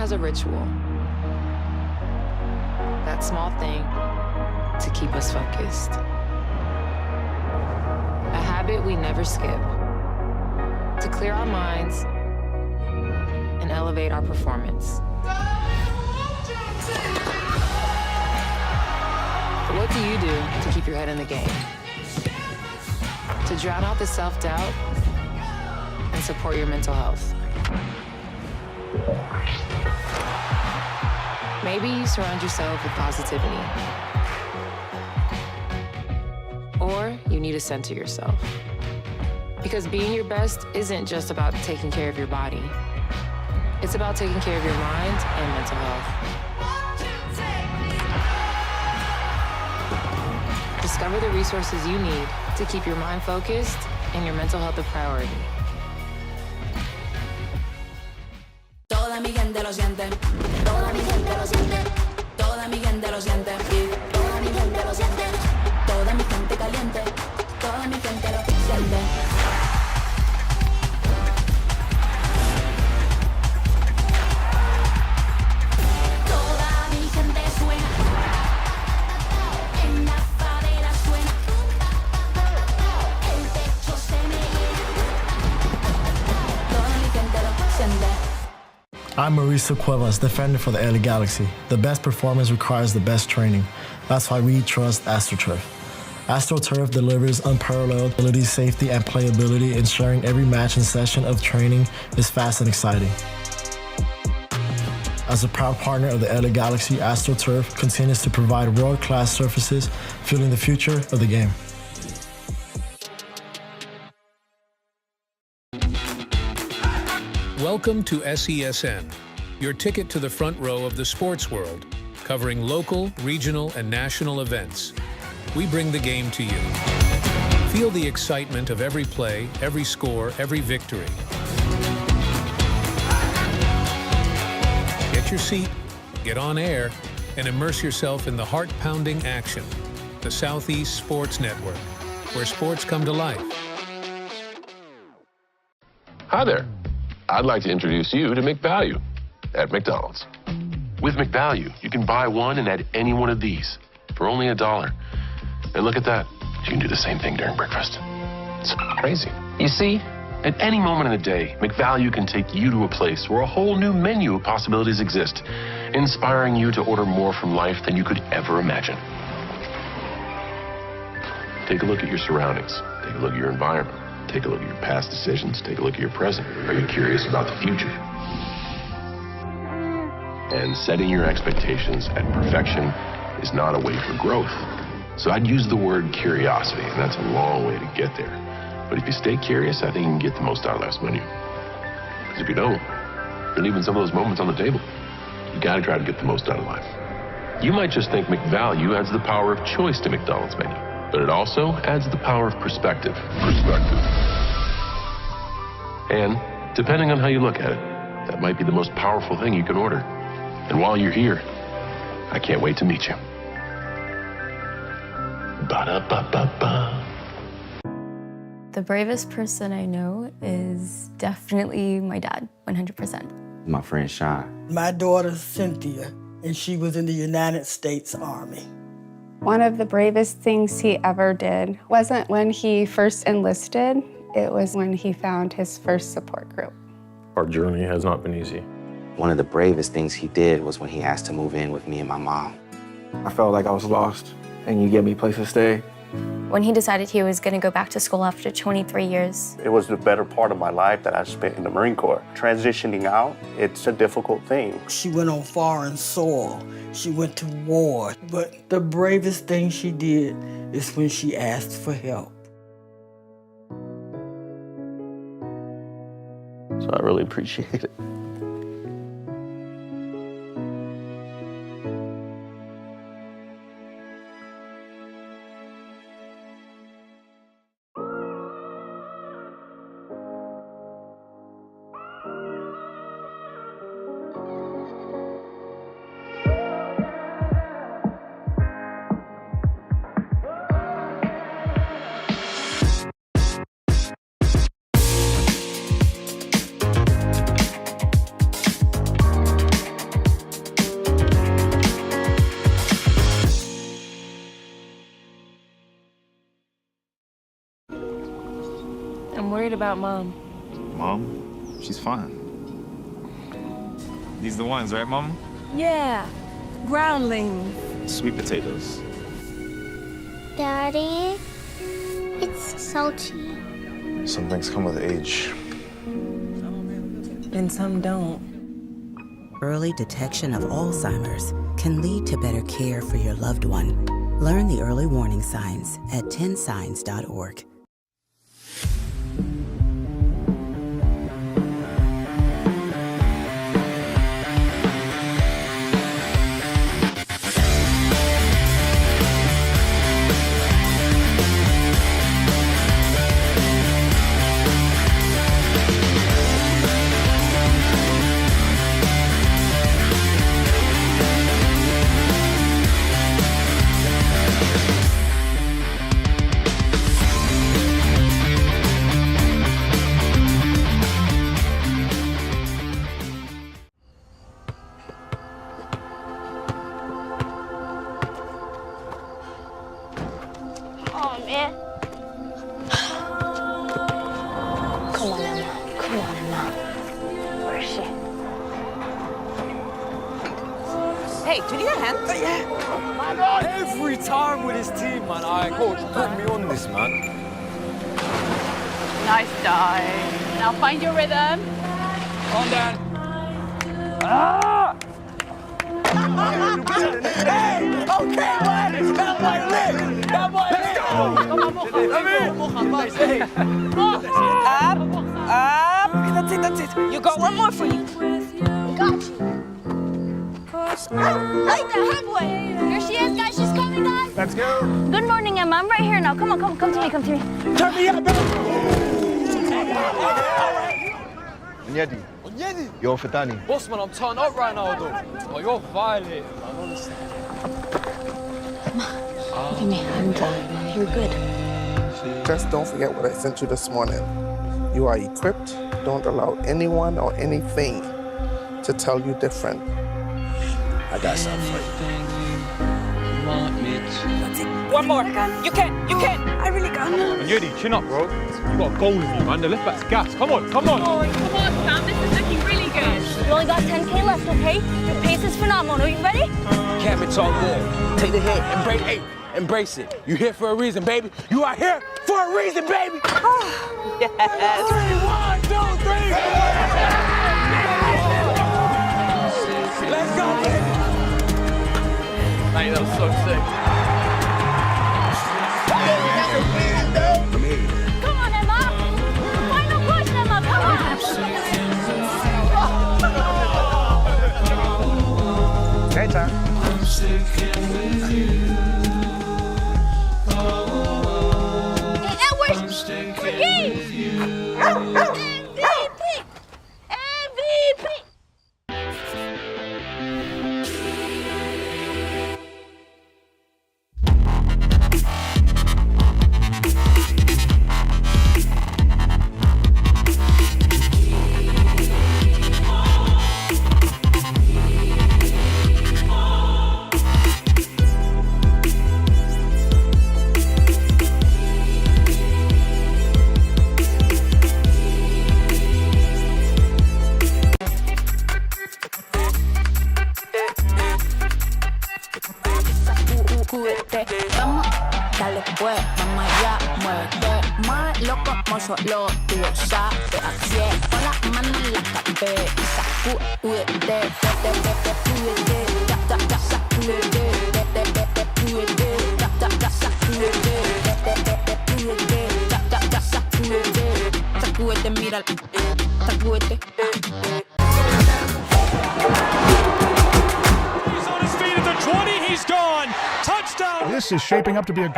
has a ritual. That small thing to keep us focused. A habit we never skip. To clear our minds and elevate our performance. But what do you do to keep your head in the game? To drown out the self-doubt and support your mental health. Maybe you surround yourself with positivity. Or you need to center yourself. Because being your best isn't just about taking care of your body. It's about taking care of your mind and mental health. Discover the resources you need to keep your mind focused and your mental health a priority. Toda mi gente lo siente, toda mi gente lo siente, toda mi gente lo siente, toda mi gente lo siente, toda mi gente caliente, toda mi gente lo siente. Toda mi gente suena, en la favela suena, el techo se me llena, toda mi gente lo siente. I'm Mauricio Cuevas, defender for the LA Galaxy. The best performance requires the best training. That's why we trust AstroTurf. AstroTurf delivers unparalleled ability, safety, and playability, ensuring every match and session of training is fast and exciting. As a proud partner of the LA Galaxy, AstroTurf continues to provide world-class surfaces, fueling the future of the game. Welcome to SESN, your ticket to the front row of the sports world, covering local, regional, and national events. We bring the game to you. Feel the excitement of every play, every score, every victory. Get your seat, get on air, and immerse yourself in the heart-pounding action. The Southeast Sports Network, where sports come to life. Hi there. I'd like to introduce you to McValue at McDonald's. With McValue, you can buy one and add any one of these for only $1. And look at that. You can do the same thing during breakfast. It's crazy. You see, at any moment in the day, McValue can take you to a place where a whole new menu of possibilities exist, inspiring you to order more from life than you could ever imagine. Take a look at your surroundings. Take a look at your environment. Take a look at your past decisions. Take a look at your present. Are you curious about the future? And setting your expectations at perfection is not a way for growth. So I'd use the word curiosity, and that's a long way to get there. But if you stay curious, I think you can get the most out of life's menu. Because if you don't, you're leaving some of those moments on the table. You gotta try to get the most out of life. You might just think McValue adds the power of choice to McDonald's menu, but it also adds the power of perspective. And depending on how you look at it, that might be the most powerful thing you can order. And while you're here, I can't wait to meet you. Ba-da-ba-ba-ba. The bravest person I know is definitely my dad, 100%. My friend Sean. My daughter Cynthia, and she was in the United States Army. One of the bravest things he ever did wasn't when he first enlisted, it was when he found his first support group. Our journey has not been easy. One of the bravest things he did was when he asked to move in with me and my mom. I felt like I was lost, and you gave me a place to stay. When he decided he was going to go back to school after 23 years. It was the better part of my life that I spent in the Marine Corps. Transitioning out, it's a difficult thing. She went on foreign soil. She went to war. But the bravest thing she did is when she asked for help. So I really appreciate it. I'm worried about Mom. Mom? She's fine. These are the ones, right, Mom? Yeah, groundlings. Sweet potatoes. Daddy, it's salty. Some things come with age. And some don't. Early detection of Alzheimer's can lead to better care for your loved one. Learn the early warning signs at 10signs.org. Oh, man. Come on, Emma. Come on, Emma. Where is she? Hey, did you get a hand? Yeah. My God. Every time with his team, man. All right, coach, put me on this, man. Nice dive. Now find your rhythm. Calm down. Ah! Hey! Okay, man! That boy lit! That boy lit! Up, up. That's it. You got one more for you. Got you. Like the headway. Here she is, guys. She's coming, guys. Let's go. Good morning, Emma. I'm right here now. Come on, come to me, come to me. Turn me up, baby. Onyedi. Yo, Fatani. Boss, man, I'm turned up right now, though. Oh, you're violating, man, honestly. Look at me. I'm done. You're good. Just don't forget what I sent you this morning. You are equipped. Don't allow anyone or anything to tell you different. I got something for you. One more. You can. I really can't. Onyedi, chin up, bro. You got a goal in you, man. The left back's gas. Come on. Oh, come on, Sam. This is looking really good. You only got 10K left, okay? Your pace is phenomenal. You ready? Cam, it's all good. Take the hit. Embrace it. You here for a reason, baby. You are here for a reason, baby. Yes. 1, 2, 3. Let's go, baby. Mate, that was so sick. Come on, Emma. Final push, Emma. Come on. Anytime. Hey, Edwards, for games. MVP. Vamos, dale pues, mamá ya muerde más loco como solo tú sabes. Así es, con las manos en la cabeza, sacude, sacúdete, mira, sacúdete. He's on his feet at the 20, he's gone. Touchdown. This is shaping up to be a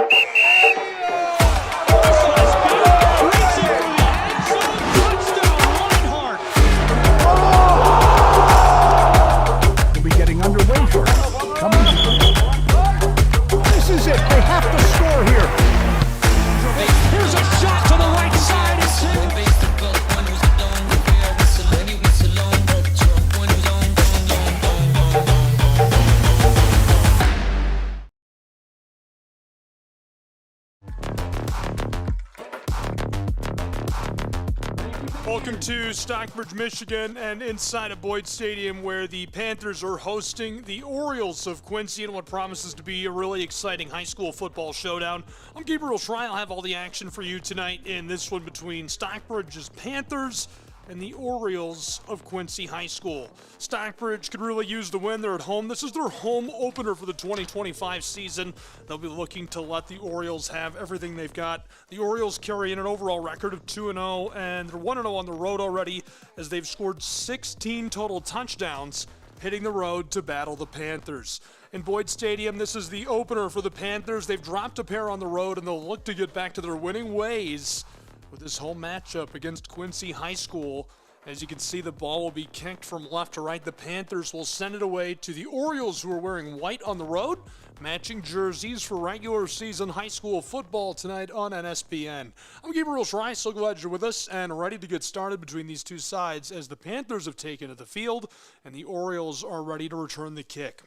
Welcome to Stockbridge, Michigan, and inside of Boyd Stadium, where the Panthers are hosting the Orioles of Quincy in what promises to be a really exciting high school football showdown. I'm Gabriel Schrei. I'll have all the action for you tonight in this one between Stockbridge's Panthers and the Orioles of Quincy High School. Stockbridge could really use the win. They're at home. This is their home opener for the 2025 season. They'll be looking to let the Orioles have everything they've got. The Orioles carry in an overall record of 2-0, and they're 1-0 on the road already as they've scored 16 total touchdowns, hitting the road to battle the Panthers. In Boyd Stadium, this is the opener for the Panthers. They've dropped a pair on the road, and they'll look to get back to their winning ways with this home matchup against Quincy High School. As you can see, the ball will be kicked from left to right. The Panthers will send it away to the Orioles, who are wearing white on the road, matching jerseys for regular season high school football tonight on NSPN. I'm Gabriel Schrei, so glad you're with us and ready to get started between these two sides as the Panthers have taken to the field and the Orioles are ready to return the kick.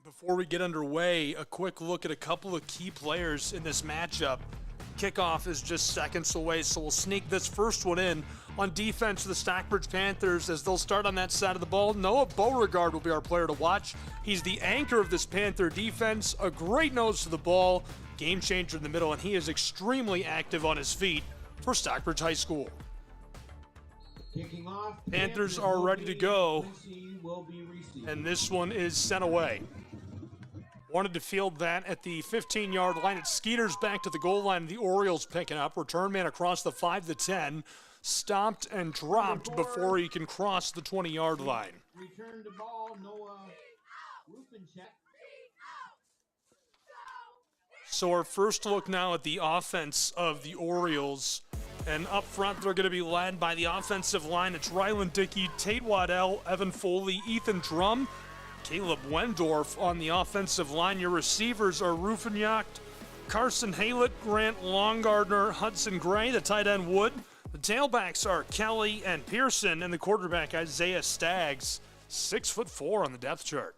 Before we get underway, a quick look at a couple of key players in this matchup. Kickoff is just seconds away, so we'll sneak this first one in. On defense for the Stockbridge Panthers, as they'll start on that side of the ball, Noah Beauregard will be our player to watch. He's the anchor of this Panther defense, a great nose to the ball, game changer in the middle, and he is extremely active on his feet for Stockbridge High School. Kicking off, Panthers are ready to go, and this one is sent away. Wanted to field that at the 15-yard line. It skeeters back to the goal line. The Orioles picking up. Return man across the 5 to 10. Stopped and dropped before he can cross the 20-yard line. Return to ball, Noah Rufinchek. So our first look now at the offense of the Orioles. And up front, they're going to be led by the offensive line. It's Rylan Dickey, Tate Waddell, Evan Foley, Ethan Drum, Caleb Wendorf on the offensive line. Your receivers are Rufinyak, Carson Haylett, Grant Longardner, Hudson Gray, the tight end Wood. The tailbacks are Kelly and Pearson, and the quarterback Isaiah Staggs, 6'4" on the depth chart.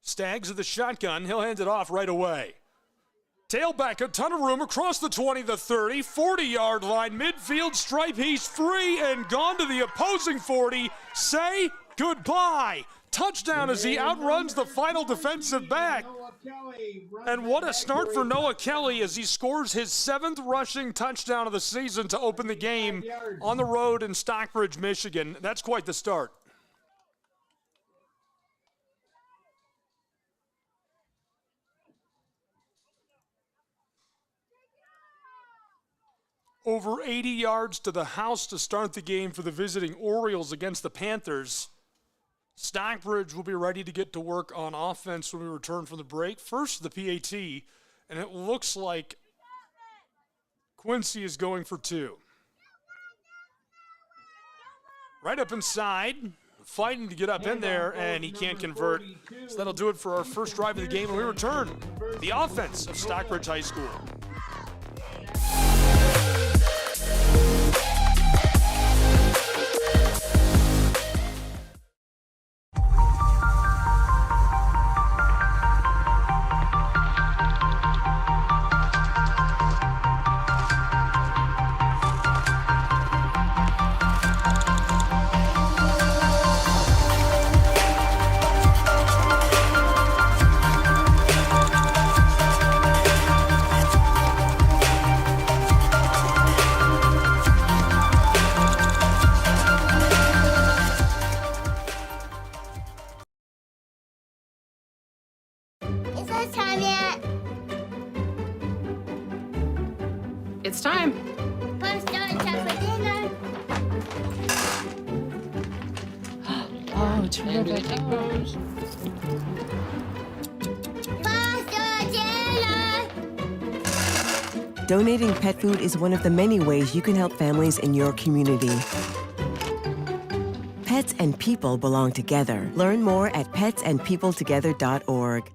Staggs of the shotgun, he'll hand it off right away. Tailback, a ton of room across the 20, the 30, 40-yard line, midfield stripe. He's free and gone to the opposing 40. Say goodbye. Touchdown as he outruns the final defensive back. And what a start for Noah Kelly as he scores his 7th rushing touchdown of the season to open the game on the road in Stockbridge, Michigan. That's quite the start. Over 80 yards to the house to start the game for the visiting Orioles against the Panthers. Stockbridge will be ready to get to work on offense when we return from the break. First, the PAT, and it looks like Quincy is going for 2. Right up inside, fighting to get up in there, and he can't convert. So that'll do it for our first drive of the game, and we return the offense of Stockbridge High School. It's time. Oh, terrific. Donating pet food is one of the many ways you can help families in your community. Pets and people belong together. Learn more at petsandpeopletogether.org.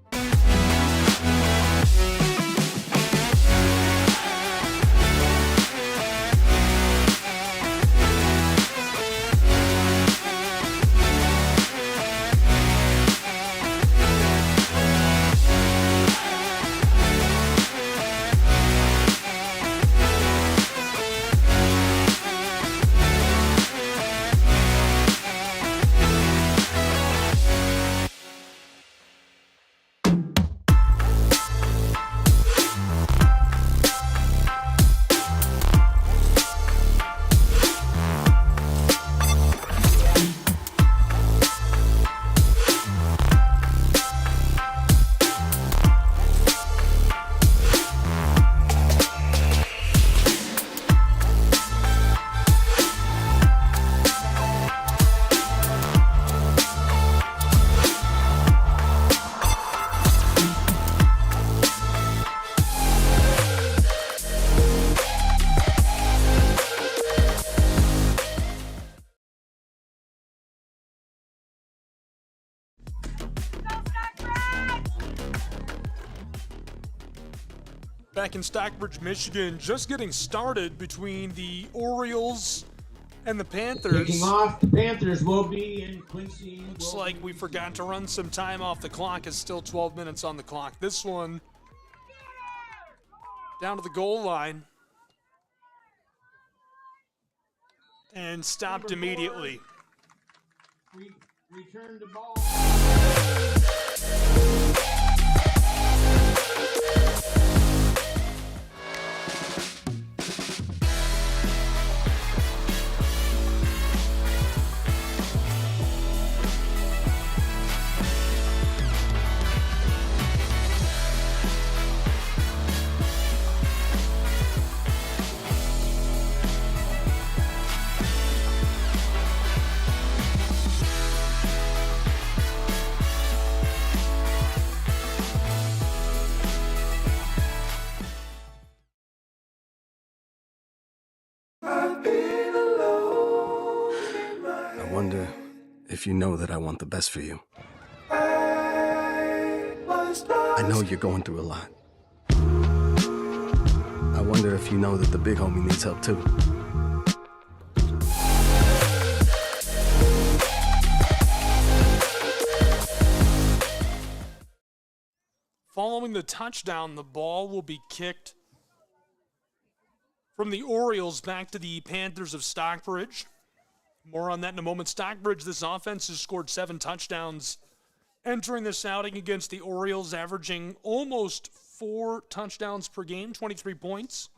Back in Stockbridge, Michigan, just getting started between the Orioles and the Panthers. Kicking off, the Panthers will be in Quincy. Looks like we forgot to run some time off the clock. It's still 12 minutes on the clock. This one down to the goal line and stopped immediately. Return the ball. I wonder if you know that I want the best for you. I know you're going through a lot. I wonder if you know that the big homie needs help too. Following the touchdown, the ball will be kicked from the Orioles back to the Panthers of Stockbridge. More on that in a moment. Stockbridge, this offense has scored 7 touchdowns entering this outing against the Orioles, averaging almost 4 touchdowns per game, 23 points.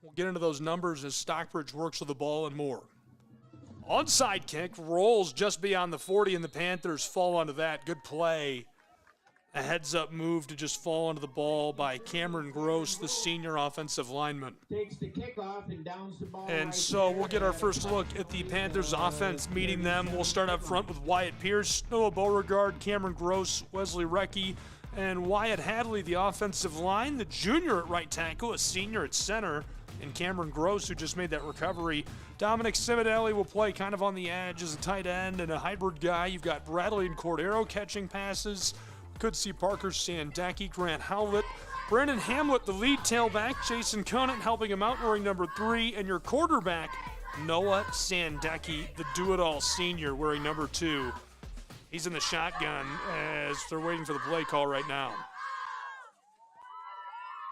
We'll get into those numbers as Stockbridge works with the ball and more. Onside kick rolls just beyond the 40, and the Panthers fall onto that. Good play. A heads-up move to just fall onto the ball by Cameron Gross, the senior offensive lineman. Takes the kickoff and downs the ball. And so we'll get our first look at the Panthers offense meeting them. We'll start up front with Wyatt Pierce, Noah Beauregard, Cameron Gross, Wesley Recke, and Wyatt Hadley, the offensive line, the junior at right tackle, a senior at center, and Cameron Gross, who just made that recovery. Dominic Ciminelli will play kind of on the edge as a tight end and a hybrid guy. You've got Bradley and Cordero catching passes. Could see Parker Sandecki, Grant Howlett, Brandon Hamlet, the lead tailback, Jason Conant helping him out wearing number 3, and your quarterback, Noah Sandecki, the do-it-all senior wearing number 2. He's in the shotgun as they're waiting for the play call right now.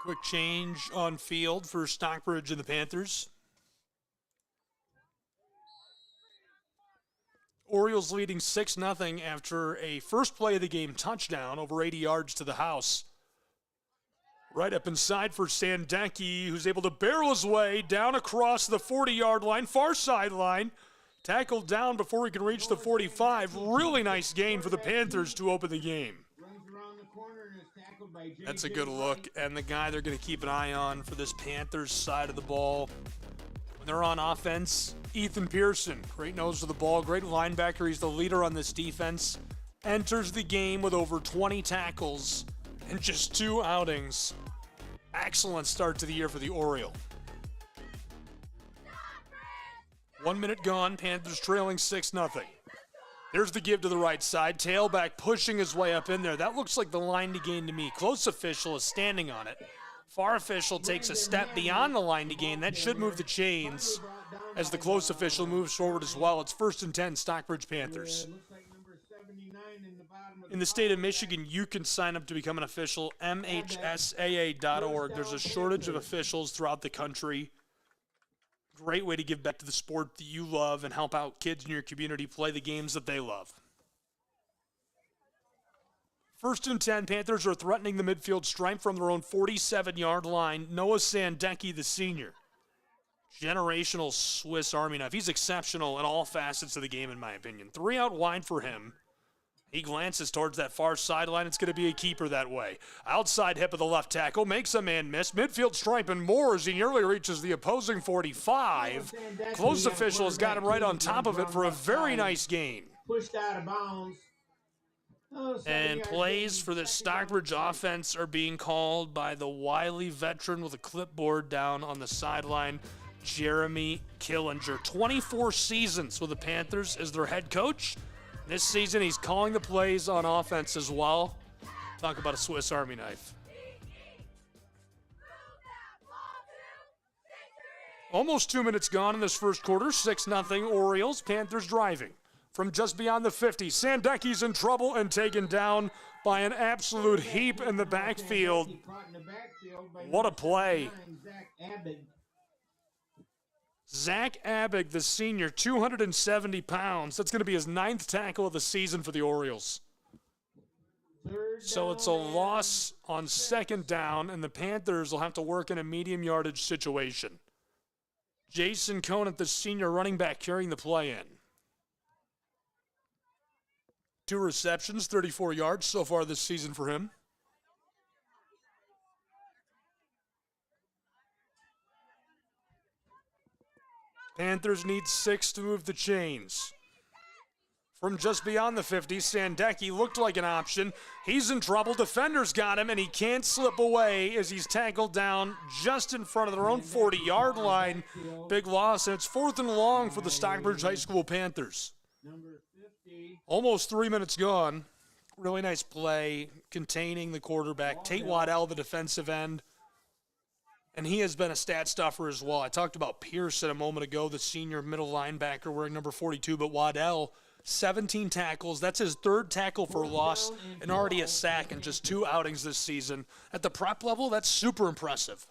Quick change on field for Stockbridge and the Panthers. Orioles leading 6-0 after a first play of the game touchdown over 80 yards to the house. Right up inside for Sandecki, who's able to barrel his way down across the 40-yard line, far sideline. Tackled down before he can reach the 45. Really nice gain for the Panthers to open the game. That's a good look, and the guy they're going to keep an eye on for this Panthers side of the ball when they're on offense, Ethan Pearson. Great nose to the ball, great linebacker. He's the leader on this defense. Enters the game with over 20 tackles in just 2 outings. Excellent start to the year for the Oriole. 1 minute gone, Panthers trailing 6-0. There's the give to the right side. Tailback pushing his way up in there. That looks like the line to gain to me. Close official is standing on it. Far official takes a step beyond the line to gain. That should move the chains as the close official moves forward as well. It's 1st and 10, Stockbridge Panthers. In the state of Michigan, you can sign up to become an official, MHSAA.org. There's a shortage of officials throughout the country. Great way to give back to the sport that you love and help out kids in your community play the games that they love. 1st and 10, Panthers are threatening the midfield stripe from their own 47-yard line. Noah Sandecki, the senior. Generational Swiss Army knife. He's exceptional in all facets of the game, in my opinion. 3 out wide for him. He glances towards that far sideline. It's going to be a keeper that way. Outside hip of the left tackle. Makes a man miss. Midfield stripe and more as he nearly reaches the opposing 45. Close official has got him right on top of it for a very nice gain. Pushed out of bounds. And plays for the Stockbridge offense are being called by the wily veteran with a clipboard down on the sideline, Jeremy Killinger. 24 seasons with the Panthers as their head coach. This season, he's calling the plays on offense as well. Talk about a Swiss Army knife. Almost 2 minutes gone in this first quarter. 6-0 Orioles. Panthers driving. From just beyond the 50, Sandecki's in trouble and taken down by an absolute heap in the backfield. What a play. Zach Abig, the senior, 270 pounds. That's going to be his 9th tackle of the season for the Orioles. So it's a loss on 2nd down, and the Panthers will have to work in a medium yardage situation. Jason Conant, the senior running back, carrying the play in. 2 receptions, 34 yards so far this season for him. Panthers need 6 to move the chains. From just beyond the 50, Sandecki looked like an option. He's in trouble. Defenders got him, and he can't slip away as he's tackled down just in front of their own 40-yard line. Big loss, and it's 4th and long for the Stockbridge High School Panthers. Almost 3 minutes gone. Really nice play, containing the quarterback. Tate Waddell, the defensive end. And he has been a stat stuffer as well. I talked about Pearson a moment ago, the senior middle linebacker wearing number 42, but Waddell, 17 tackles. That's his 3rd tackle for loss and already a sack in just 2 outings this season. At the prep level, that's super impressive.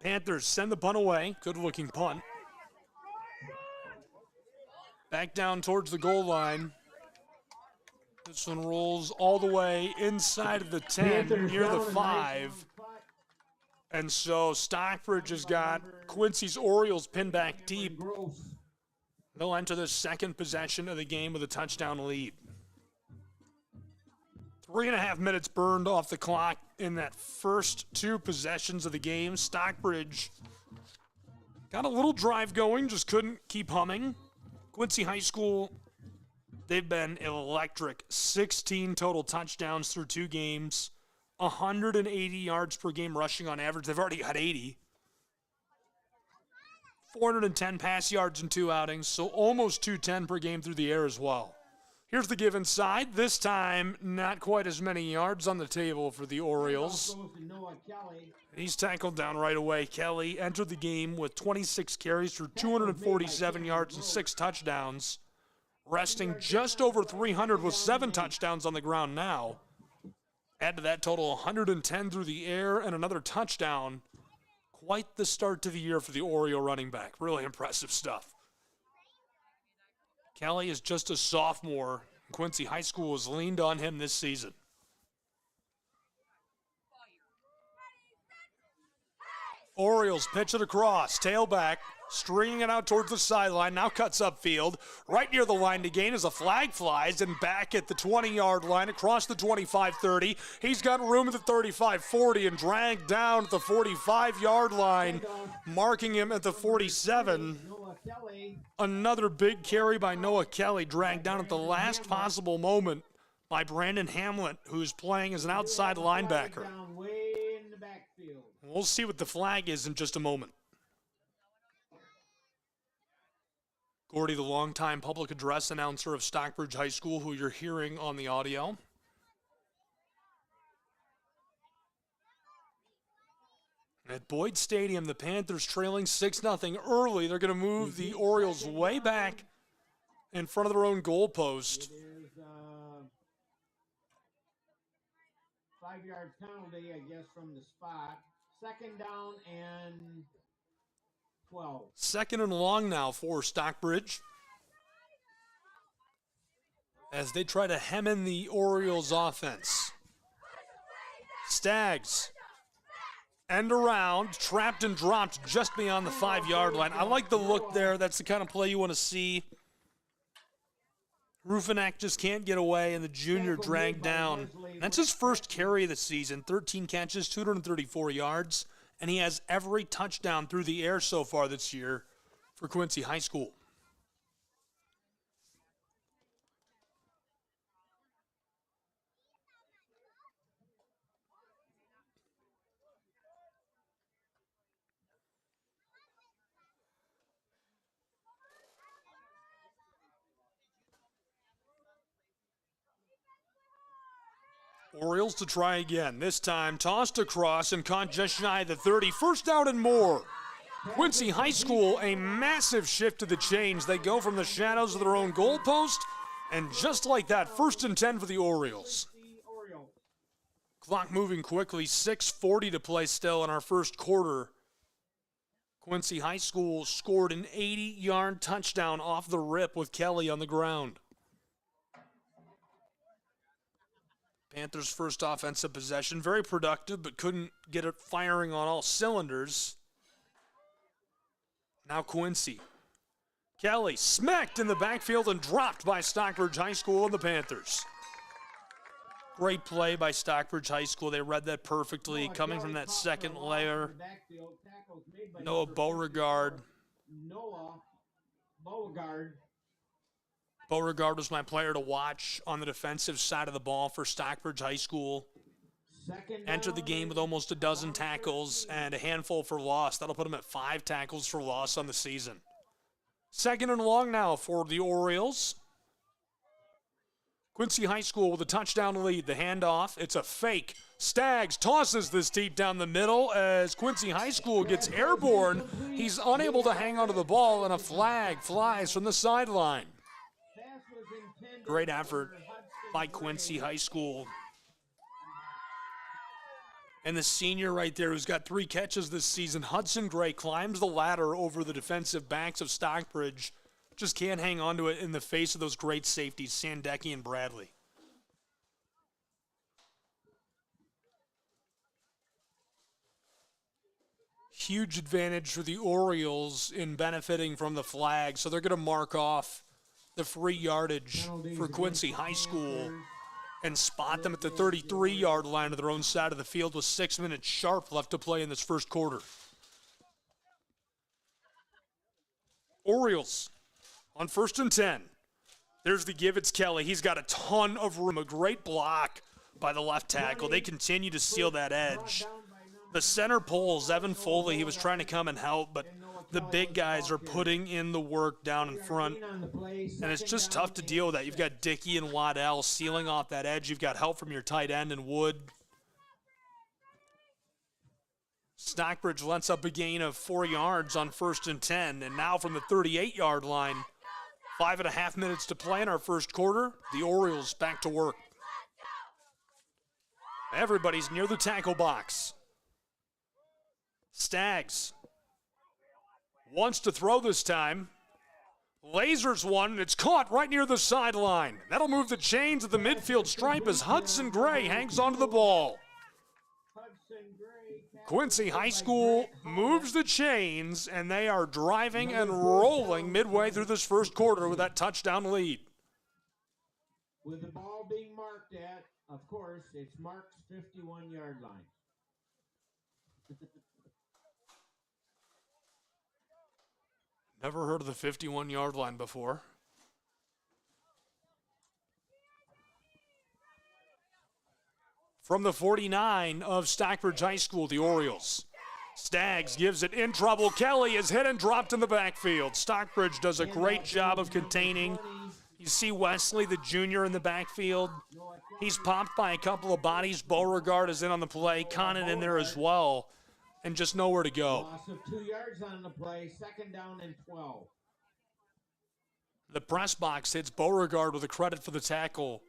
Panthers send the punt away. Good-looking punt. Back down towards the goal line. This one rolls all the way inside of the 10, near the 5. And so Stockbridge has got Quincy's Orioles pinned back deep. They'll enter the 2nd possession of the game with a touchdown lead. 3.5 minutes burned off the clock in that first 2 possessions of the game. Stockbridge got a little drive going, just couldn't keep humming. Quincy High School, they've been electric. 16 total touchdowns through 2 games. 180 yards per game rushing on average. They've already got 80. 410 pass yards in 2 outings, so almost 210 per game through the air as well. Here's the give inside. This time, not quite as many yards on the table for the Orioles. And he's tackled down right away. Kelly entered the game with 26 carries for 247 yards and 6 touchdowns. Resting just over 300 with 7 touchdowns on the ground now. Add to that total 110 through the air and another touchdown. Quite the start to the year for the Oriole running back. Really impressive stuff. Kelly is just a sophomore. Quincy High School has leaned on him this season. Orioles pitch it across, tailback, stringing it out towards the sideline, now cuts upfield. Right near the line to gain as a flag flies, and back at the 20-yard line, across the 25-30. He's got room at the 35-40 and dragged down at the 45-yard line, marking him at the 47. Another big carry by Noah Kelly, dragged down at the last possible moment by Brandon Hamlet, who's playing as an outside linebacker. We'll see what the flag is in just a moment. Gordy, the longtime public address announcer of Stockbridge High School, who you're hearing on the audio. At Boyd Stadium, the Panthers trailing 6-0 early. They're going to move the Orioles way back in front of their own goalpost. 5-yard penalty, I guess, from the spot. 2nd down and 12. 2nd and long now for Stockbridge, as they try to hem in the Orioles offense. Stags, end around, trapped and dropped just beyond the 5-yard line. I like the look there. That's the kind of play you want to see. Rufinak just can't get away, and the junior dragged down. That's his first carry of the season, 13 catches, 234 yards, and he has every touchdown through the air so far this year for Quincy High School. Orioles to try again. This time tossed across and caught just shy of the 30. First down and more. Quincy High School, a massive shift to the chains. They go from the shadows of their own goalpost, and just like that, 1st and 10 for the Orioles. Clock moving quickly, 6:40 to play still in our first quarter. Quincy High School scored an 80-yard touchdown off the rip with Kelly on the ground. Panthers' first offensive possession, very productive, but couldn't get it firing on all cylinders. Now Quincy. Kelly smacked in the backfield and dropped by Stockbridge High School and the Panthers. Great play by Stockbridge High School. They read that perfectly, coming from that second layer. Noah Beauregard. Beauregard was my player to watch on the defensive side of the ball for Stockbridge High School. Entered the game with almost a dozen tackles and a handful for loss. That'll put him at 5 tackles for loss on the season. 2nd and long now for the Orioles. Quincy High School with a touchdown lead. The handoff, it's a fake. Staggs tosses this deep down the middle as Quincy High School gets airborne. He's unable to hang onto the ball, and a flag flies from the sideline. Great effort by Quincy High School. And the senior right there who's got 3 catches this season, Hudson Gray, climbs the ladder over the defensive backs of Stockbridge. Just can't hang on to it in the face of those great safeties, Sandecki and Bradley. Huge advantage for the Orioles in benefiting from the flag, so they're going to mark off the free yardage for Quincy High School and spot them at the 33-yard line of their own side of the field with 6 minutes sharp left to play in this first quarter. Orioles on 1st and 10. There's the give. It's Kelly. He's got a ton of room. A great block by the left tackle. They continue to seal that edge. The center pulls, Evan Foley, he was trying to come and help, but the big guys are putting in the work down in front, and it's just tough to deal with that. You've got Dickey and Waddell sealing off that edge. You've got help from your tight end and Wood. Stockbridge lets up a gain of 4 yards on 1st and 10, and now from the 38-yard line, 5.5 minutes to play in our first quarter. The Orioles back to work. Everybody's near the tackle box. Staggs wants to throw this time. Lasers one, and it's caught right near the sideline. That'll move the chains of the midfield stripe as Hudson Gray hangs onto the ball. Quincy High School moves the chains, and they are driving and rolling midway through this first quarter with that touchdown lead. With the ball being marked at, of course, it's Mark's 51-yard line. Never heard of the 51-yard line before. From the 49 of Stockbridge High School, the Orioles. Staggs gives it in trouble. Kelly is hit and dropped in the backfield. Stockbridge does a great job of containing. You see Wesley, the junior, in the backfield. He's popped by a couple of bodies. Beauregard is in on the play. Conant in there as well. And just nowhere to go. Loss of 2 yards on the play, 2nd down and 12. The press box hits Beauregard with a credit for the tackle.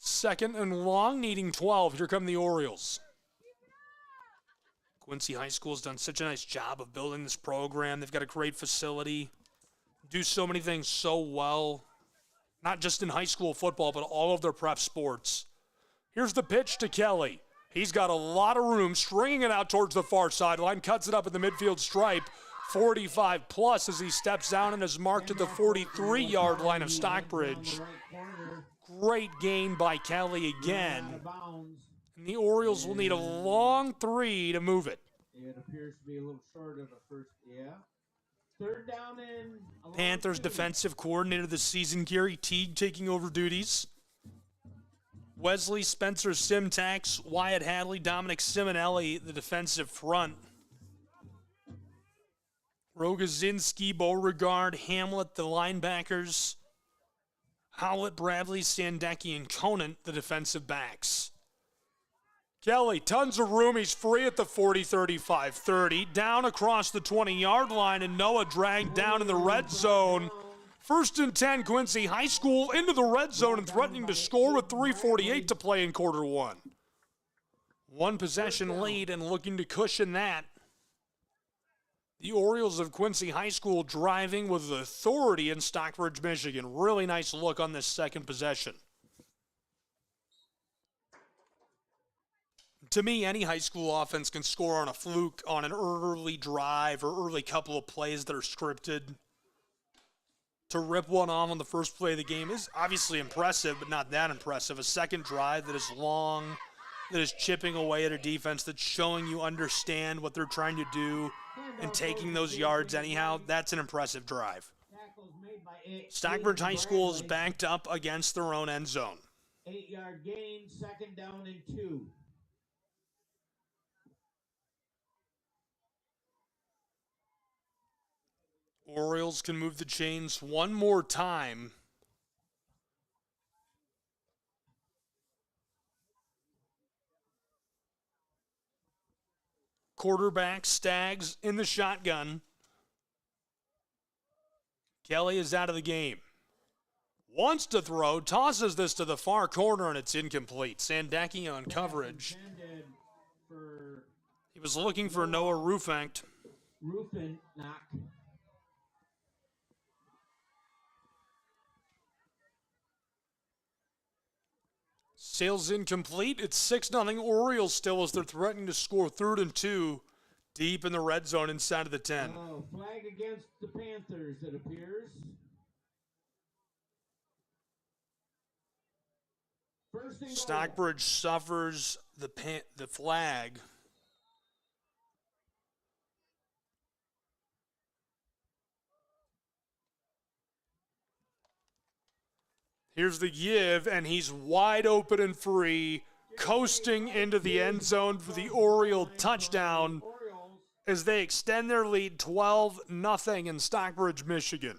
2nd and long, needing 12. Here come the Orioles. Quincy High School has done such a nice job of building this program. They've got a great facility. Do so many things so well. Not just in high school football, but all of their prep sports. Here's the pitch to Kelly. He's got a lot of room, stringing it out towards the far sideline, cuts it up at the midfield stripe, 45 plus as he steps down and is marked at the 43-yard line of Stockbridge. Great gain by Kelly again. And the Orioles will need a long 3 to move it. It appears to be a little short of the first, yeah. 3rd down and... Panthers defensive coordinator this season, Gary Teague, taking over duties. Wesley, Spencer Simtax, Wyatt Hadley, Dominic Simonelli, the defensive front. Rogozinski, Beauregard, Hamlet, the linebackers. Howlett, Bradley, Sandecki, and Conant, the defensive backs. Kelly, tons of room. He's free at the 40, 35, 30. Down across the 20-yard line, and Noah dragged down in the red zone. 1st and 10, Quincy High School into the red zone and threatening to score with 3:48 to play in quarter one. One possession lead and looking to cushion that. The Orioles of Quincy High School driving with authority in Stockbridge, Michigan. Really nice look on this second possession. To me, any high school offense can score on a fluke on an early drive or early couple of plays that are scripted. To rip one off on the first play of the game is obviously impressive, but not that impressive. A second drive that is long, that is chipping away at a defense that's showing you understand what they're trying to do and taking those yards anyhow, that's an impressive drive. Stockbridge High School is backed up against their own end zone. 8-yard gain, 2nd down and 2. Orioles can move the chains one more time. Quarterback Staggs in the shotgun. Kelly is out of the game. Wants to throw, tosses this to the far corner, and it's incomplete. Sandecki on coverage. He was looking for Noah Rufank. Knock. Sails incomplete. It's 6-0 Orioles still as they're threatening to score 3rd and 2 deep in the red zone inside of the 10. Flag against the Panthers, it appears. Stockbridge suffers the flag. Here's the give, and he's wide open and free, coasting into the end zone for the Oriole touchdown as they extend their lead 12-0 in Stockbridge, Michigan.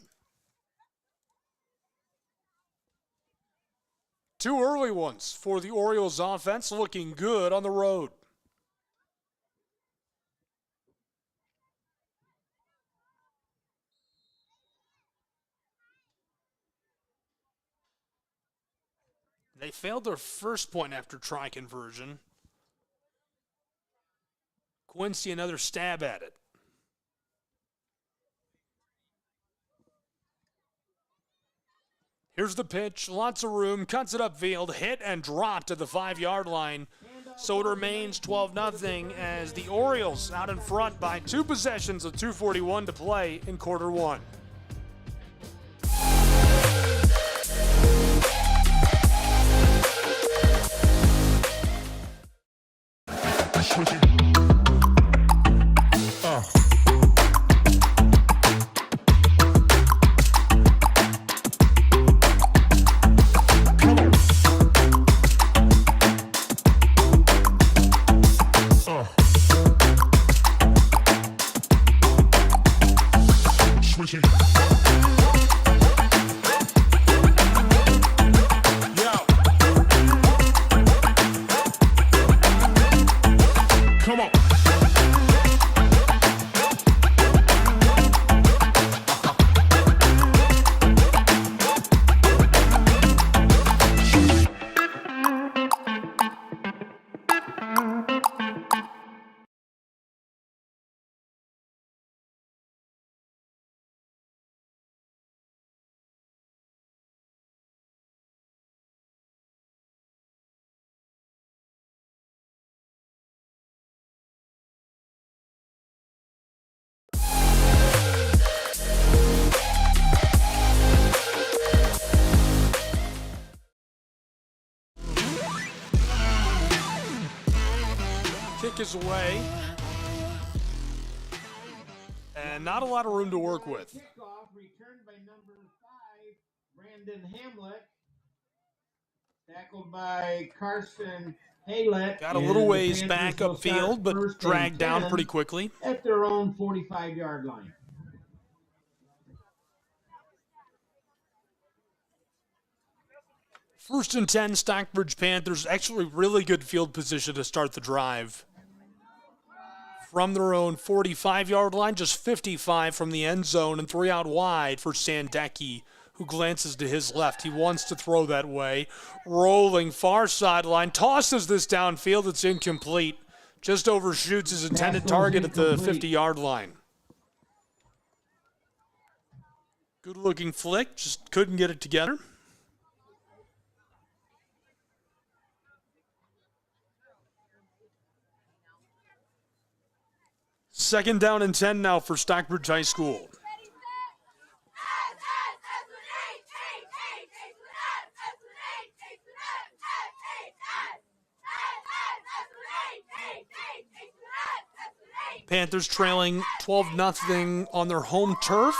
2 early ones for the Orioles offense, looking good on the road. They failed their first point after try conversion. Quincy another stab at it. Here's the pitch, lots of room, cuts it upfield, hit and dropped to the 5-yard line. So it remains 12-0 as the Orioles out in front by 2 possessions with 2:41 to play in quarter one. Kick is away. And not a lot of room to work with. Kickoff returned by number 5, Brandon Hamlet. Tackled by Carson Haylett. Got a little ways back upfield, but dragged down pretty quickly. At their own 45-yard line. First and 10, Stockbridge Panthers. Actually really good field position to start the drive. From their own 45-yard line, just 55 from the end zone, and 3 out wide for Sandecki, who glances to his left. He wants to throw that way. Rolling far sideline, tosses this downfield. It's incomplete. Just overshoots his intended target at the 50-yard line. Good-looking flick, just couldn't get it together. Second down and 10 now for Stockbridge High School. Panthers trailing 12-0 on their home turf.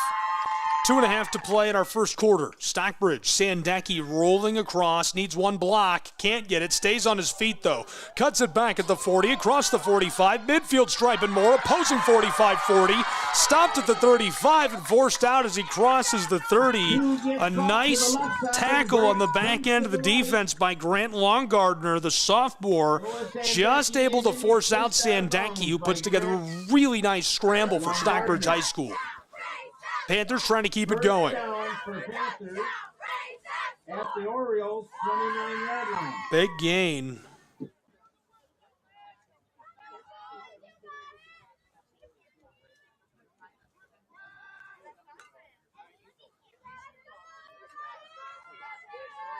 2.5 to play in our first quarter. Stockbridge, Sandecki rolling across, needs one block, can't get it, stays on his feet though. Cuts it back at the 40, across the 45, midfield stripe and more, opposing 45-40, stopped at the 35 and forced out as he crosses the 30. A nice tackle on the back end of the defense by Grant Longardner, the sophomore, just able to force out Sandecki, who puts together a really nice scramble for Stockbridge High School. Panthers trying to keep it going. At the Orioles 29-yard line. Big gain.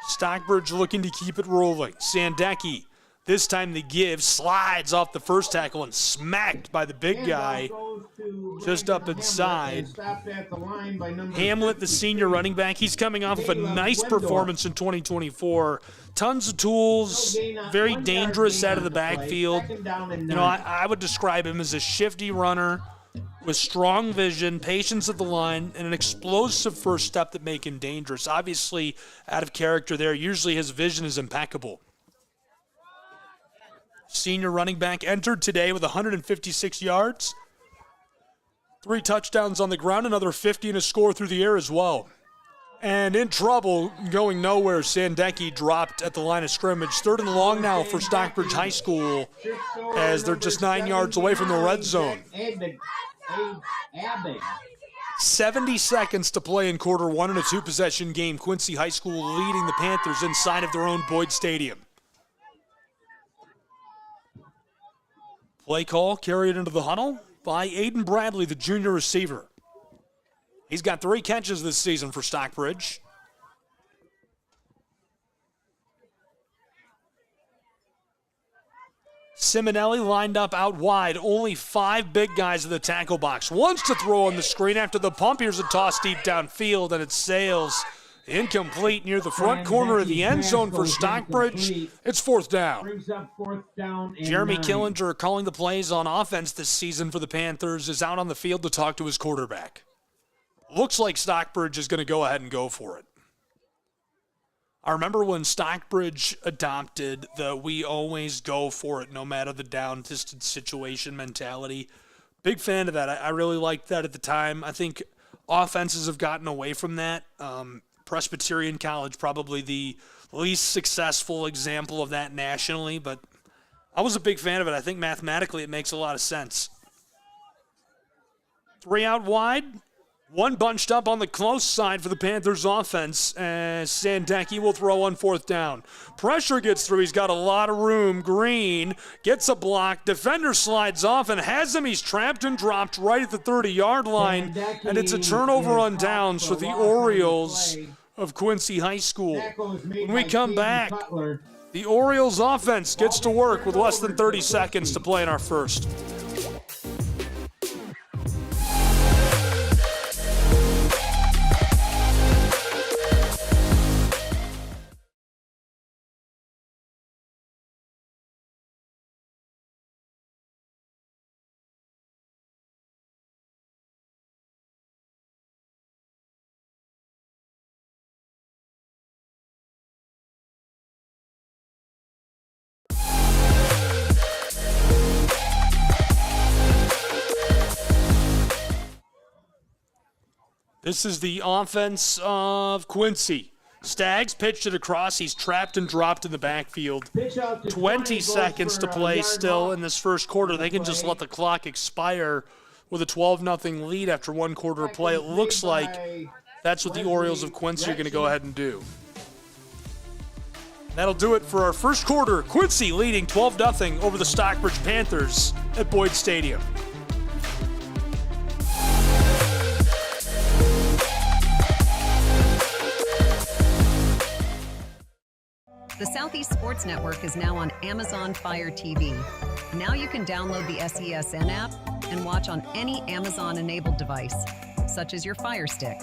Stockbridge looking to keep it rolling. Sandecki, this time the give, slides off the first tackle and smacked by the big guy just up inside. Hamlet, the senior running back, he's coming off of a nice performance in 2024. Tons of tools, very dangerous out of the backfield. You know, I would describe him as a shifty runner with strong vision, patience at the line, and an explosive first step that make him dangerous. Obviously, out of character there. Usually his vision is impeccable. Senior running back entered today with 156 yards. 3 touchdowns on the ground, another 50 and a score through the air as well. And in trouble, going nowhere, Sandecki dropped at the line of scrimmage. 3rd and long now for Stockbridge High School as they're just 9 yards away from the red zone. 70 seconds to play in quarter 1 in a 2-possession game. Quincy High School leading the Panthers inside of their own Boyd Stadium. Play call carried into the huddle by Aiden Bradley, the junior receiver. He's got 3 catches this season for Stockbridge. Simonelli lined up out wide. Only 5 big guys in the tackle box. Wants to throw on the screen after the pump. Here's a toss deep downfield, and it sails incomplete near the front corner of the end zone for Stockbridge. It's 4th down. Jeremy Killinger, calling the plays on offense this season for the Panthers, is out on the field to talk to his quarterback. Looks like Stockbridge is going to go ahead and go for it. I remember when Stockbridge adopted the we always go for it no matter the down distance situation mentality. Big fan of that. I really liked that at the time. I think offenses have gotten away from that. Presbyterian College, probably the least successful example of that nationally, but I was a big fan of it. I think mathematically it makes a lot of sense. 3 out wide, 1 bunched up on the close side for the Panthers offense as Sandecki will throw on 4th down. Pressure gets through. He's got a lot of room. Green gets a block. Defender slides off and has him. He's trapped and dropped right at the 30-yard line, and it's a turnover on downs for the Orioles of Quincy High School. When we come back, the Orioles offense gets to work with less than 30 seconds to play in our first. This is the offense of Quincy. Stags pitched it across. He's trapped and dropped in the backfield. 20 seconds to play still in this first quarter. They can just let the clock expire with a 12-0 lead after one quarter of play. It looks like that's what the Orioles of Quincy are going to go ahead and do. That'll do it for our first quarter. Quincy leading 12-0 over the Stockbridge Panthers at Boyd Stadium. The Southeast Sports Network is now on Amazon Fire TV. Now you can download the SESN app and watch on any Amazon-enabled device, such as your Fire Stick.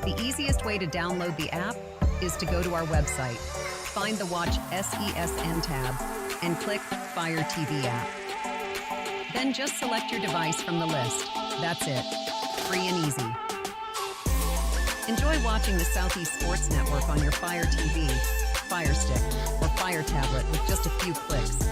The easiest way to download the app is to go to our website, find the Watch SESN tab, and click Fire TV app. Then just select your device from the list. That's it. Free and easy. Enjoy watching the Southeast Sports Network on your Fire TV, Fire Stick, or Fire tablet with just a few clicks.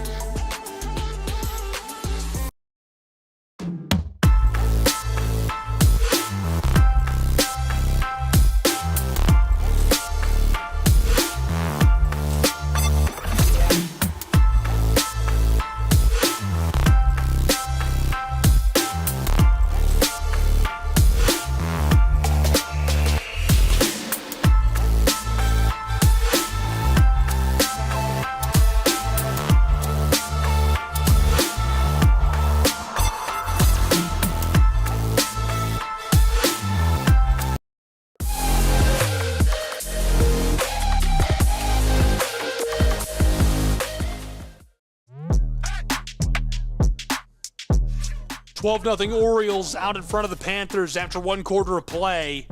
Nothing Orioles out in front of the Panthers after one quarter of play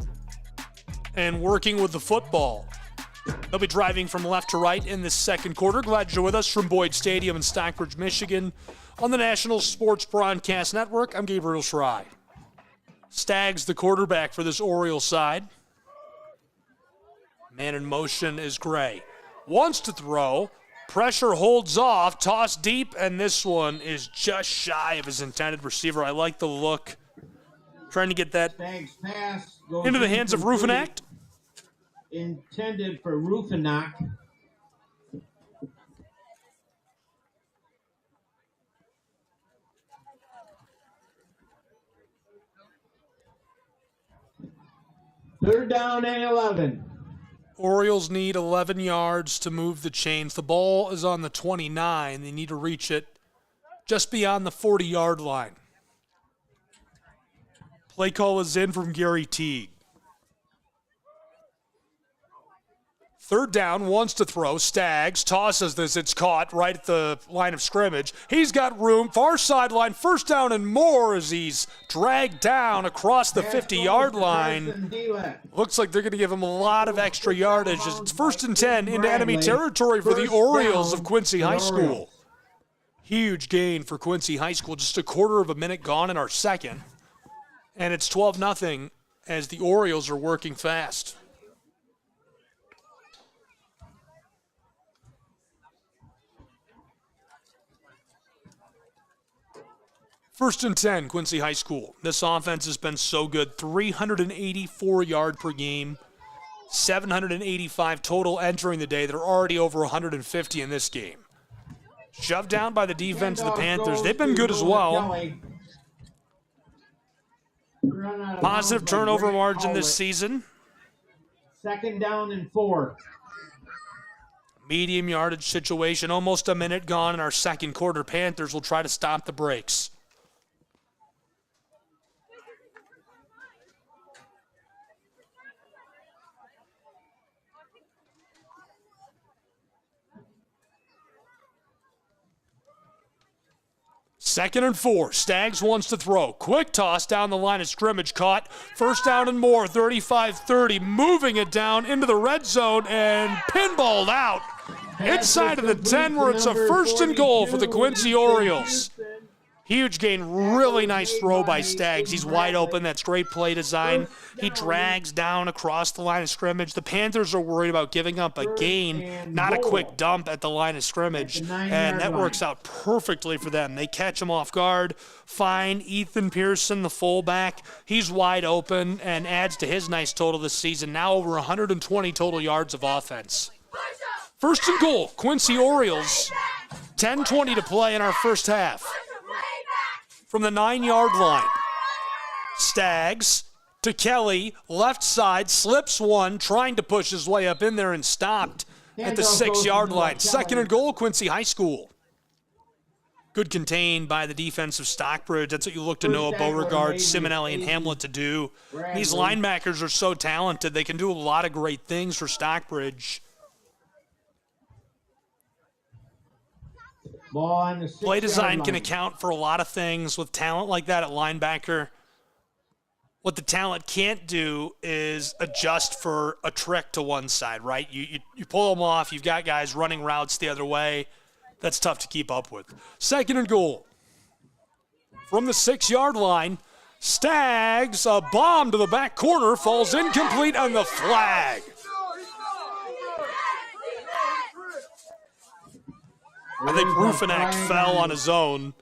and working with the football. They'll be driving from left to right in this second quarter. Glad you're with us from Boyd Stadium in Stockbridge, Michigan on the National Sports Broadcast Network. I'm Gabriel Schry. Stags the quarterback for this Orioles side. Man in motion is Gray. Wants to throw. Pressure holds off, toss deep, and this one is just shy of his intended receiver. I like the look. Trying to get that into the hands of Rufinak. Intended for Rufinak. Third down and 11. Orioles need 11 yards to move the chains. The ball is on the 29. They need to reach it just beyond the 40-yard line. Play call is in from Gary Teague. Third down, wants to throw. Stags tosses this. It's caught right at the line of scrimmage. He's got room. Far sideline, first down and more as he's dragged down across the 50-yard line. Looks like they're going to give him a lot of extra yardage. It's 1st and 10 into enemy territory for the Orioles of Quincy High School. Huge gain for Quincy High School. Just a quarter of a minute gone in our second. And it's 12-0 as the Orioles are working fast. First and 10, Quincy High School. This offense has been so good. 384 yard per game, 785 total entering the day. They're already over 150 in this game. Shoved down by the defense of the Panthers. They've been good as well. Positive turnover margin this season. Second down and 4. Medium yardage situation. Almost a minute gone in our second quarter. Panthers will try to stop the brakes. Second and 4. Stags wants to throw. Quick toss down the line of scrimmage. Caught. First down and more. 35-30. Moving it down into the red zone and pinballed out. Inside of the 10 where it's a first and goal for the Quincy Orioles. Huge gain, really nice throw by Staggs. He's wide open, that straight play design. He drags down across the line of scrimmage. The Panthers are worried about giving up a gain, not a quick dump at the line of scrimmage, and that works out perfectly for them. They catch him off guard, find Ethan Pearson, the fullback. He's wide open and adds to his nice total this season, now over 120 total yards of offense. First and goal, Quincy Orioles. 10:20 to play in our first half. From the 9-yard line, Staggs to Kelly, left side, slips one, trying to push his way up in there and stopped at the 6-yard line. Second and goal, Quincy High School. Good contained by the defense of Stockbridge. That's what you look to Noah Beauregard, Simonelli, and Hamlet to do. These linebackers are so talented. They can do a lot of great things for Stockbridge. Play design can account for a lot of things with talent like that at linebacker. What the talent can't do is adjust for a trick to one side, right? You pull them off. You've got guys running routes the other way. That's tough to keep up with. Second and goal. From the 6-yard line, Staggs, a bomb to the back corner, falls incomplete on the flag. I think Rufinak fell on his own,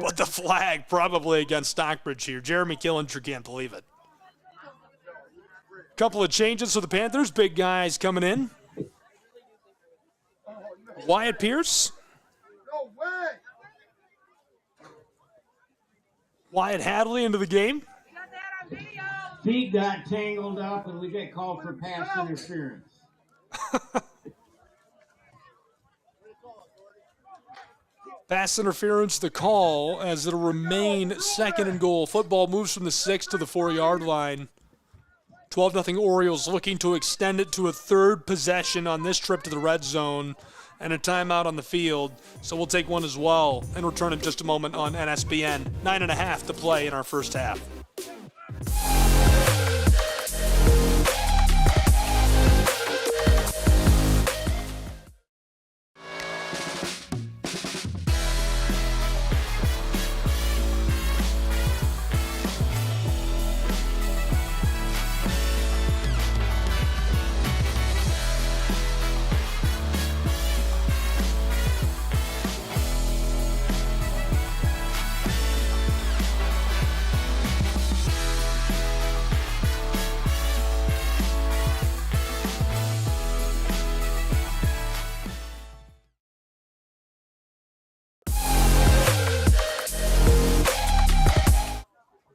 but the flag probably against Stockbridge here. Jeremy Killinger can't believe it. Couple of changes for the Panthers. Big guys coming in. Wyatt Pierce. Wyatt Hadley into the game. Feet got tangled up and we get called for pass interference. Pass interference, the call, as it'll remain second and goal. Football moves from the 6 to the 4-yard line. 12-0 Orioles looking to extend it to a third possession on this trip to the red zone and a timeout on the field. So we'll take one as well and return in just a moment on NSBN. 9.5 to play in our first half.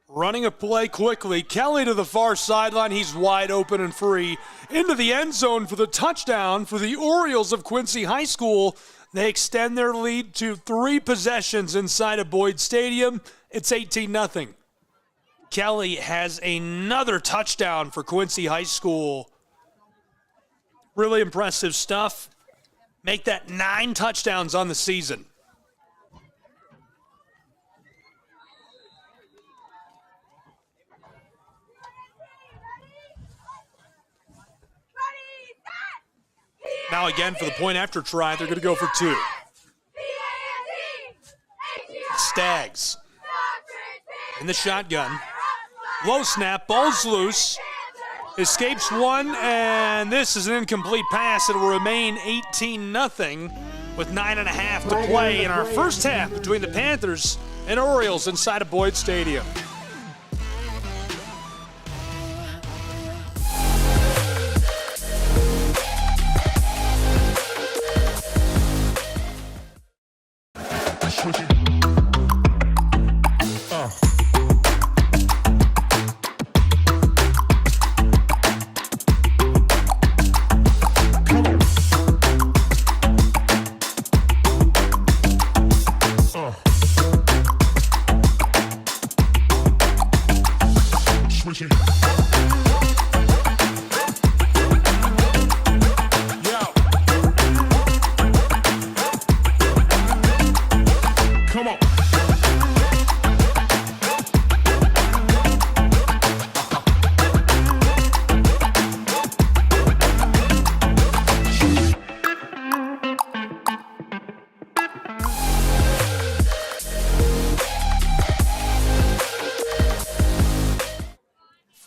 Running a play quickly. Kelly to the far sideline. He's wide open and free. Into the end zone for the touchdown for the Orioles of Quincy High School. They extend their lead to 3 possessions inside of Boyd Stadium. It's 18-0. Kelly has another touchdown for Quincy High School. Really impressive stuff. Make that 9 touchdowns on the season. Now again for the point after try, they're going to go for 2. Staggs in the shotgun. Low snap, ball's loose. Escapes one, and this is an incomplete pass. It'll remain 18-0 with 9.5 to play in our first half between the Panthers and Orioles inside of Boyd Stadium.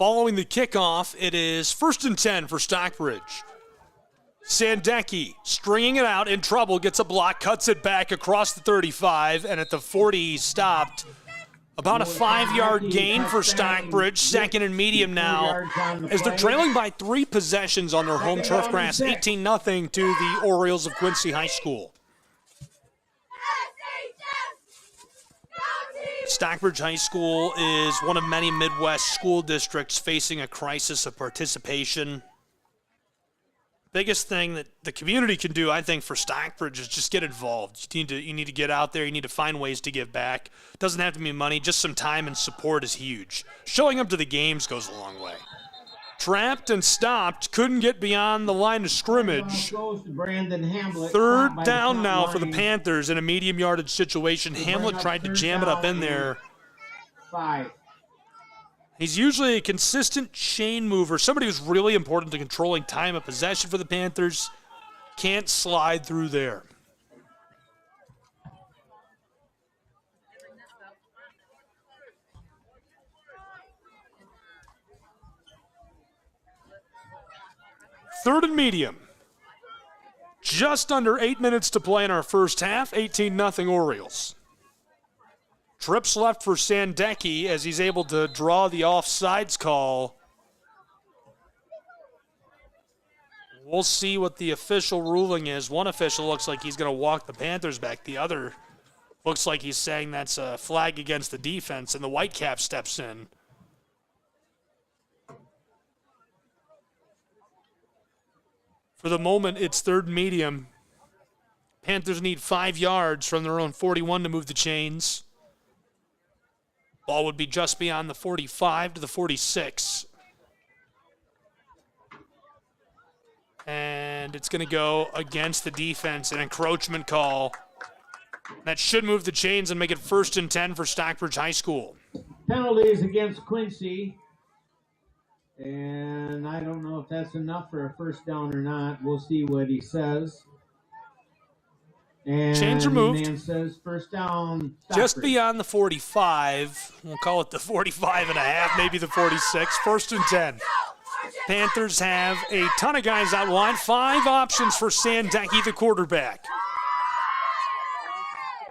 Following the kickoff, it is 1st and 10 for Stockbridge. Sandecki stringing it out, in trouble, gets a block, cuts it back across the 35, and at the 40 he's stopped. About a 5-yard gain for Stockbridge, 2nd and medium now, as they're trailing by 3 possessions on their home turf grass, 18-0 to the Orioles of Quincy High School. Stockbridge High School is one of many Midwest school districts facing a crisis of participation. Biggest thing that the community can do, I think, for Stockbridge is just get involved. You need to get out there. You need to find ways to give back. It doesn't have to be money. Just some time and support is huge. Showing up to the games goes a long way. Trapped and stopped. Couldn't get beyond the line of scrimmage. 3rd down now for the Panthers in a medium yardage situation. Hamlet tried to jam it up in there. 5. He's usually a consistent chain mover, somebody who's really important to controlling time of possession for the Panthers. Can't slide through there. Third and medium. Just under 8 minutes to play in our first half, 18-0 Orioles. Trips left for Sandecki as he's able to draw the offsides call. We'll see what the official ruling is. One official looks like he's going to walk the Panthers back. The other looks like he's saying that's a flag against the defense, and the Whitecap steps in. For the moment, it's 3rd and medium. Panthers need 5 yards from their own 41 to move the chains. Ball would be just beyond the 45 to the 46. And it's going to go against the defense, an encroachment call. That should move the chains and make it 1st and 10 for Stockbridge High School. Penalties against Quincy. And I don't know if that's enough for a first down or not. We'll see what he says. And chains removed. Man says first down. Just beyond the 45. We'll call it the 45 and a half, maybe the 46. 1st and 10. Panthers have a ton of guys out wide. 5 options for Sandecki, the quarterback.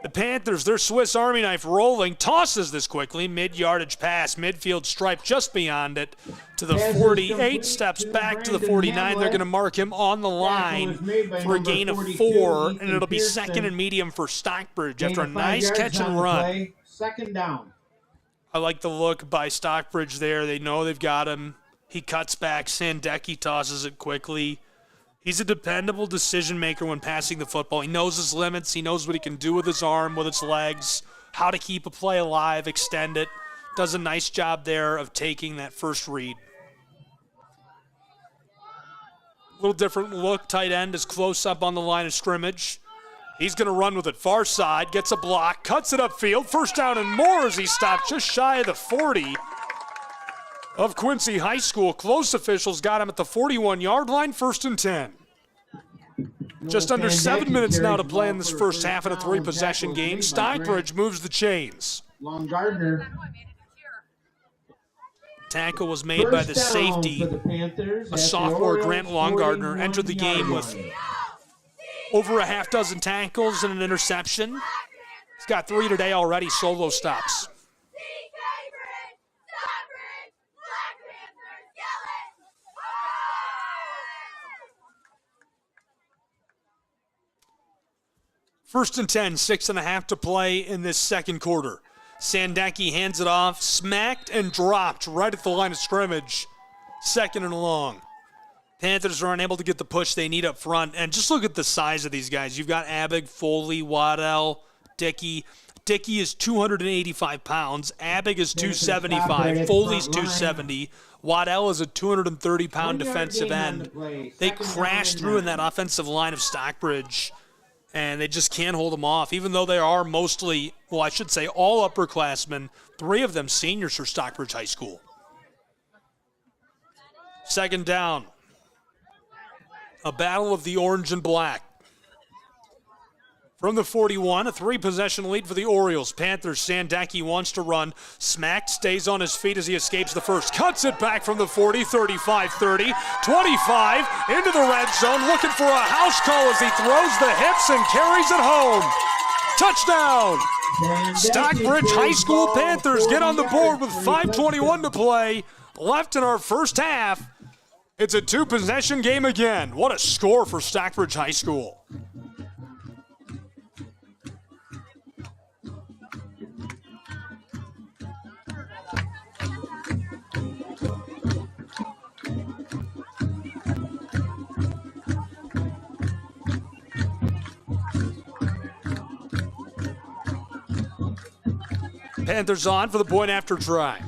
The Panthers, their Swiss Army knife rolling, tosses this quickly. Mid-yardage pass, midfield stripe just beyond it to the 48, steps back to the 49. They're going to mark him on the line for a gain of 4, and it'll be 2nd and medium for Stockbridge after a nice catch and run. 2nd down. I like the look by Stockbridge there. They know they've got him. He cuts back. Sandecki tosses it quickly. He's a dependable decision maker when passing the football. He knows his limits. He knows what he can do with his arm, with his legs, how to keep a play alive, extend it. Does a nice job there of taking that first read. A little different look. Tight end is close up on the line of scrimmage. He's going to run with it. Far side, gets a block, cuts it upfield. 1st down and more as he stopped just shy of the 40 of Quincy High School. Close officials got him at the 41-yard line, 1st and 10. Just under 7 minutes now to play in this first half of a 3-possession game. Stockbridge moves the chains. Long Gardner. Tackle was made by the safety. A sophomore, Grant Longardner, entered the game with over a half dozen tackles and an interception. He's got 3 today already, solo stops. First and 10, 6.5 to play in this second quarter. Sandecki hands it off, smacked and dropped right at the line of scrimmage. 2nd and long. Panthers are unable to get the push they need up front. And just look at the size of these guys. You've got Abig, Foley, Waddell, Dickey. Dickey is 285 pounds. Abig is 275. Foley's 270. Waddell is a 230-pound defensive end. They crashed through in that offensive line of Stockbridge, and they just can't hold them off, even though they are mostly, well, I should say all upperclassmen, 3 of them seniors for Stockbridge High School. 2nd down. A battle of the orange and black. From the 41, a three-possession lead for the Orioles. Panthers, Sandecki wants to run. Smacked, stays on his feet as he escapes the first. Cuts it back from the 40, 35-30, 25, into the red zone, looking for a house call as he throws the hips and carries it home. Touchdown! Stockbridge High School Panthers get on the board with 5:21 to play. Left in our first half. It's a two-possession game again. What a score for Stockbridge High School. Panthers on for the point after try.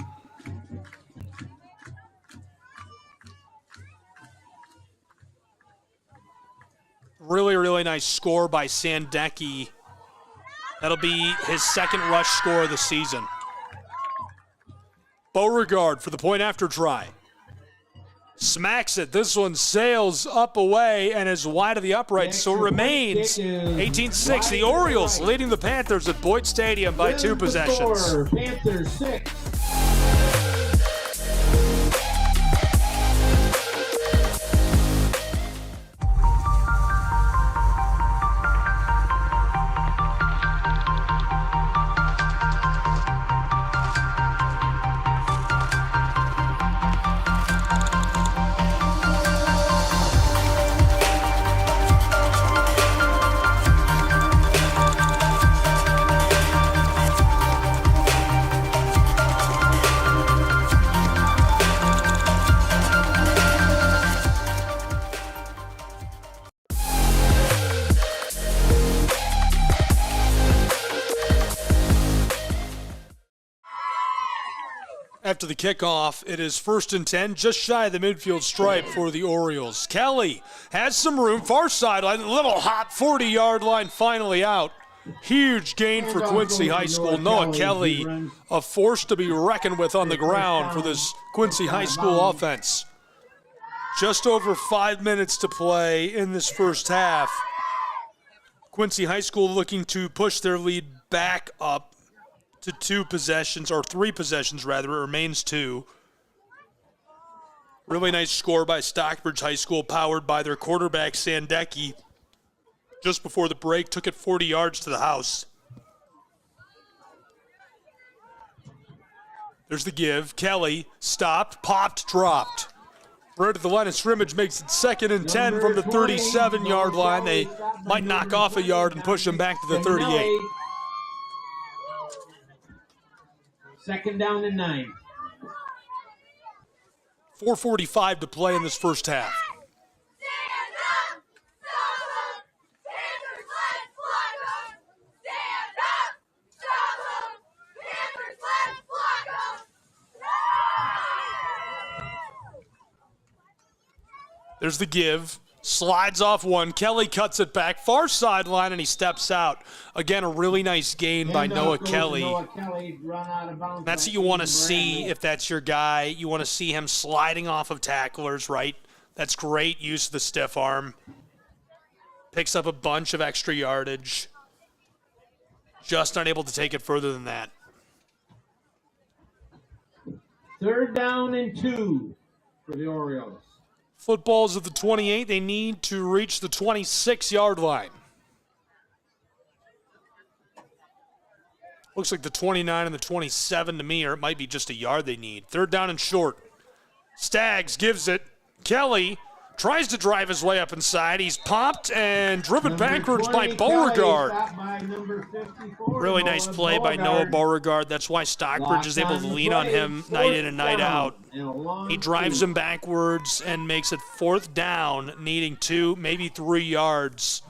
Really, really nice score by Sandecki. That'll be his second rush score of the season. Beauregard for the point after try. Smacks it. This one sails up away and is wide of the upright, so remains 18-6. The Orioles leading the Panthers at Boyd Stadium by two possessions. Panthers 6. After the kickoff, it is 1st and 10, just shy of the midfield stripe for the Orioles. Kelly has some room, far sideline, a little hot 40-yard line finally out. Huge gain for Quincy High School. Noah Kelly, a force to be reckoned with on the ground for this Quincy High School offense. Just over 5 minutes to play in this first half. Quincy High School looking to push their lead back up to two possessions, or three possessions rather. It remains two. Really nice score by Stockbridge High School, powered by their quarterback Sandecki. Just before the break, took it 40 yards to the house. There's the give. Kelly stopped, popped, dropped. Right at the line of scrimmage, makes it 2nd and 10 from the 37-yard line. They might knock off a yard and push him back to the 38. 2nd down and 9. 4:45 to play in this first half. There's the give. Slides off one. Kelly cuts it back. Far sideline, and he steps out. Again, a really nice gain by Noah Kelly. That's what you want to see if that's your guy. You want to see him sliding off of tacklers, right? That's great use of the stiff arm. Picks up a bunch of extra yardage. Just unable to take it further than that. 3rd down and 2 for the Orioles. Football's at the 28. They need to reach the 26-yard line. Looks like the 29 and the 27 to me, or it might be just a yard they need. 3rd down and short. Staggs gives it. Kelly tries to drive his way up inside. He's popped and driven backwards by Beauregard. Really nice play by Noah Beauregard. That's why Stockbridge is able to lean on him night in and night out. He drives him backwards and makes it 4th down, needing 2, maybe 3 yards.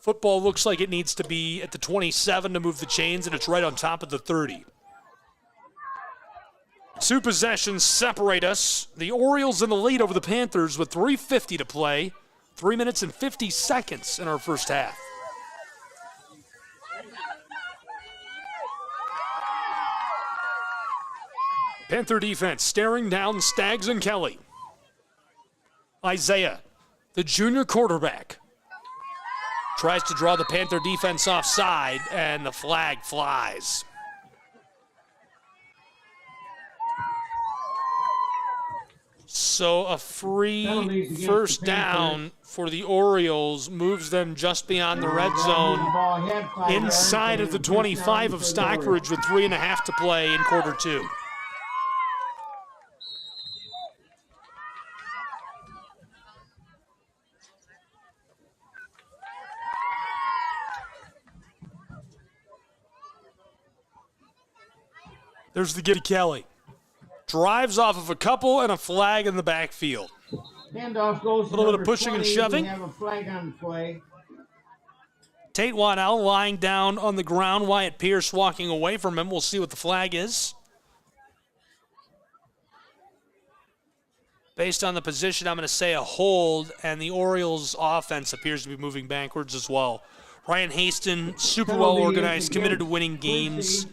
Football looks like it needs to be at the 27 to move the chains, and it's right on top of the 30. 2 possessions separate us. The Orioles in the lead over the Panthers with 3:50 to play. 3 minutes and 50 seconds in our first half. Panther defense staring down Staggs and Kelly. Isaiah, the junior quarterback, tries to draw the Panther defense offside, and the flag flies. So a free first down for the Orioles moves them just beyond the red zone, inside of the 25 of Stockbridge with 3.5 to play in quarter 2. There's the Giddy Kelly. Drives off of a couple and a flag in the backfield. Handoff goes a little bit of pushing 20. and shoving. We have a flag on play. Tate Waddell lying down on the ground. Wyatt Pierce walking away from him. We'll see what the flag is. Based on the position, I'm going to say a hold, and the Orioles' offense appears to be moving backwards as well. Ryan Haston, super well organized, committed to winning games.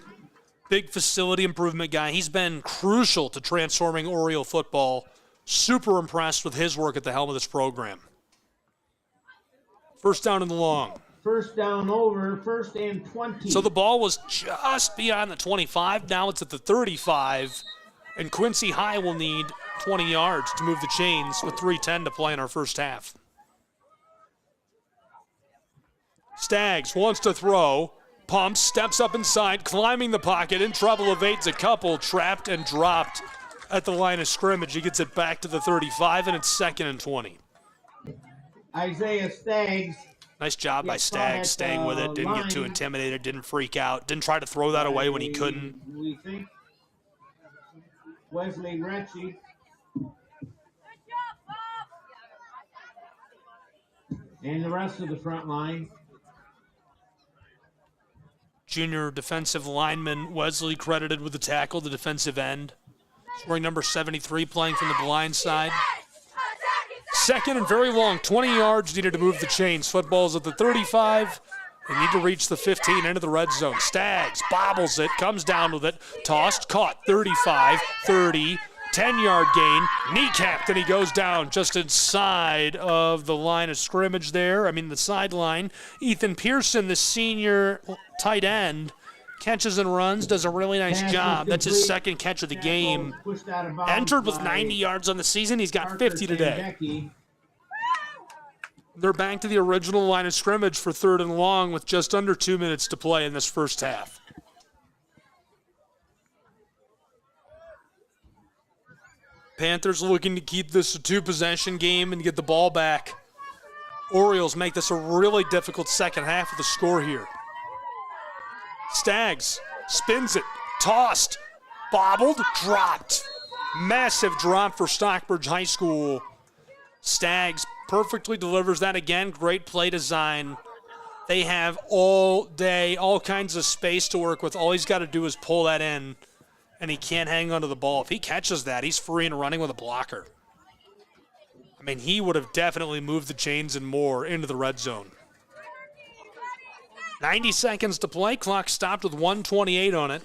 Big facility improvement guy. He's been crucial to transforming Oriole football. Super impressed with his work at the helm of this program. First down and long. First down over, 1st and 20. So the ball was just beyond the 25. Now it's at the 35. And Quincy High will need 20 yards to move the chains with 3:10 to play in our first half. Staggs wants to throw. Pumps, steps up inside, climbing the pocket, in trouble, evades a couple, trapped and dropped at the line of scrimmage. He gets it back to the 35, and it's 2nd and 20. Isaiah Staggs. Nice job by Staggs, staying with it, didn't get too intimidated, didn't freak out, didn't try to throw that away when he couldn't. We think Wesley Retchie. And the rest of the front line. Junior defensive lineman Wesley credited with the tackle, the defensive end. Scoring number 73, playing from the blind side. 2nd and very long, 20 yards needed to move the chains. Football's at the 35. They need to reach the 15 into the red zone. Staggs bobbles it, comes down with it, tossed, caught, 35, 30, 10-yard gain, kneecapped, and he goes down just inside of the line of scrimmage there. the sideline. Ethan Pearson, the senior tight end, catches and runs, does a really nice job. That's his 2nd catch of the game. Entered with 90 yards on the season. He's got 50 today. They're back to the original line of scrimmage for 3rd and long with just under 2 minutes to play in this first half. Panthers looking to keep this a 2-possession game and get the ball back. Orioles make this a really difficult second half of the score here. Staggs spins it, tossed, bobbled, dropped. Massive drop for Stockbridge High School. Staggs perfectly delivers that again. Great play design. They have all day, all kinds of space to work with. All he's got to do is pull that in, and he can't hang onto the ball. If he catches that, he's free and running with a blocker. He would have definitely moved the chains and more into the red zone. 90 seconds to play. Clock stopped with 1:28 on it.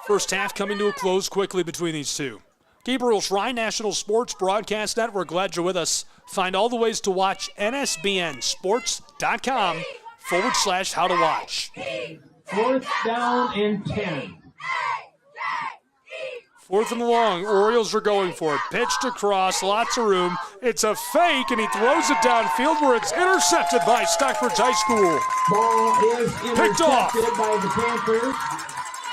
First half coming to a close quickly between these two. Gabriel Shrine, National Sports Broadcast Network. Glad you're with us. Find all the ways to watch nsbnsports.com/how to watch. 4th down and 10. 4th and long. Orioles are going for it. Pitched across, lots of room. It's a fake, and he throws it downfield where it's intercepted by Stockbridge High School. Ball is Picked off by the Panthers.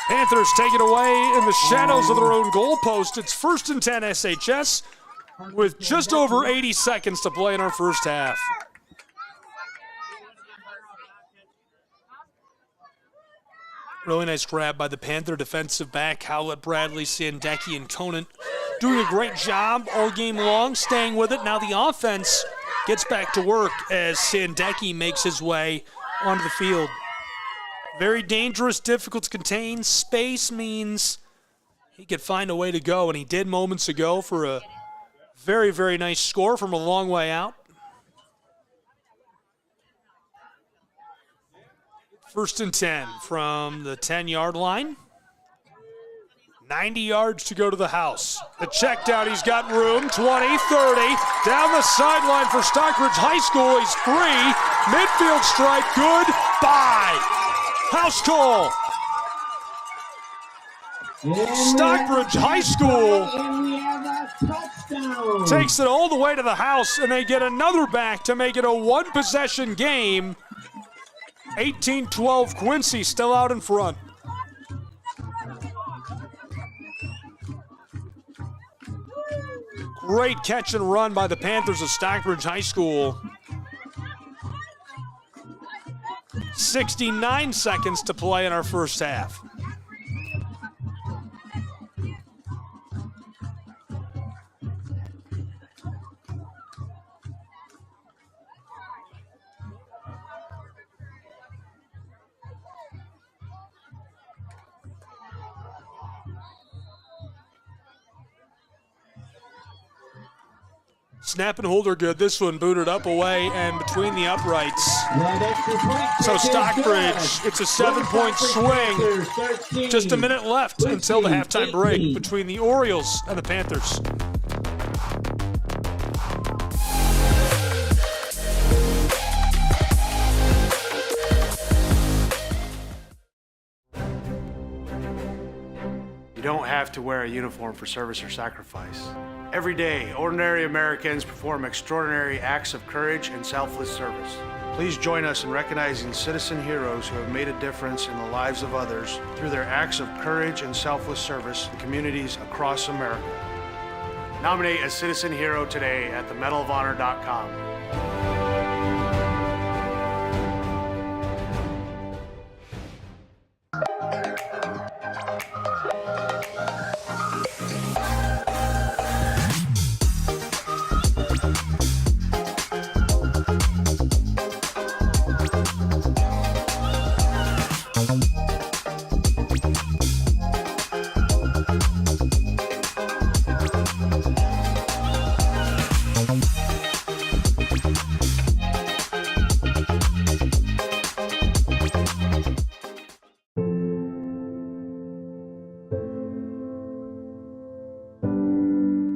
Panthers take it away in the shadows of their own goalpost. It's 1st and 10 SHS with just over 80 seconds to play in our first half. Really nice grab by the Panther defensive back, Howlett, Bradley, Sandecki, and Conant. Doing a great job all game long, staying with it. Now the offense gets back to work as Sandecki makes his way onto the field. Very dangerous, difficult to contain. Space means he could find a way to go, and he did moments ago for a very, very nice score from a long way out. 1st and 10 from the 10-yard line. 90 yards to go to the house. The check down, he's got room, 20, 30. Down the sideline for Stockbridge High School, he's free. Midfield strike, good, bye. House call. Stockbridge High School takes it all the way to the house, and they get another back to make it a one-possession game. 18-12, Quincy still out in front. Great catch and run by the Panthers of Stockbridge High School. 69 seconds to play in our first half. Snap and hold are good. This one booted up away and between the uprights. So Stockbridge, it's a 7-point swing. Just a minute left until the halftime break between the Orioles and the Panthers. You don't have to wear a uniform for service or sacrifice. Every day, ordinary Americans perform extraordinary acts of courage and selfless service. Please join us in recognizing citizen heroes who have made a difference in the lives of others through their acts of courage and selfless service in communities across America. Nominate a citizen hero today at themedalofhonor.com.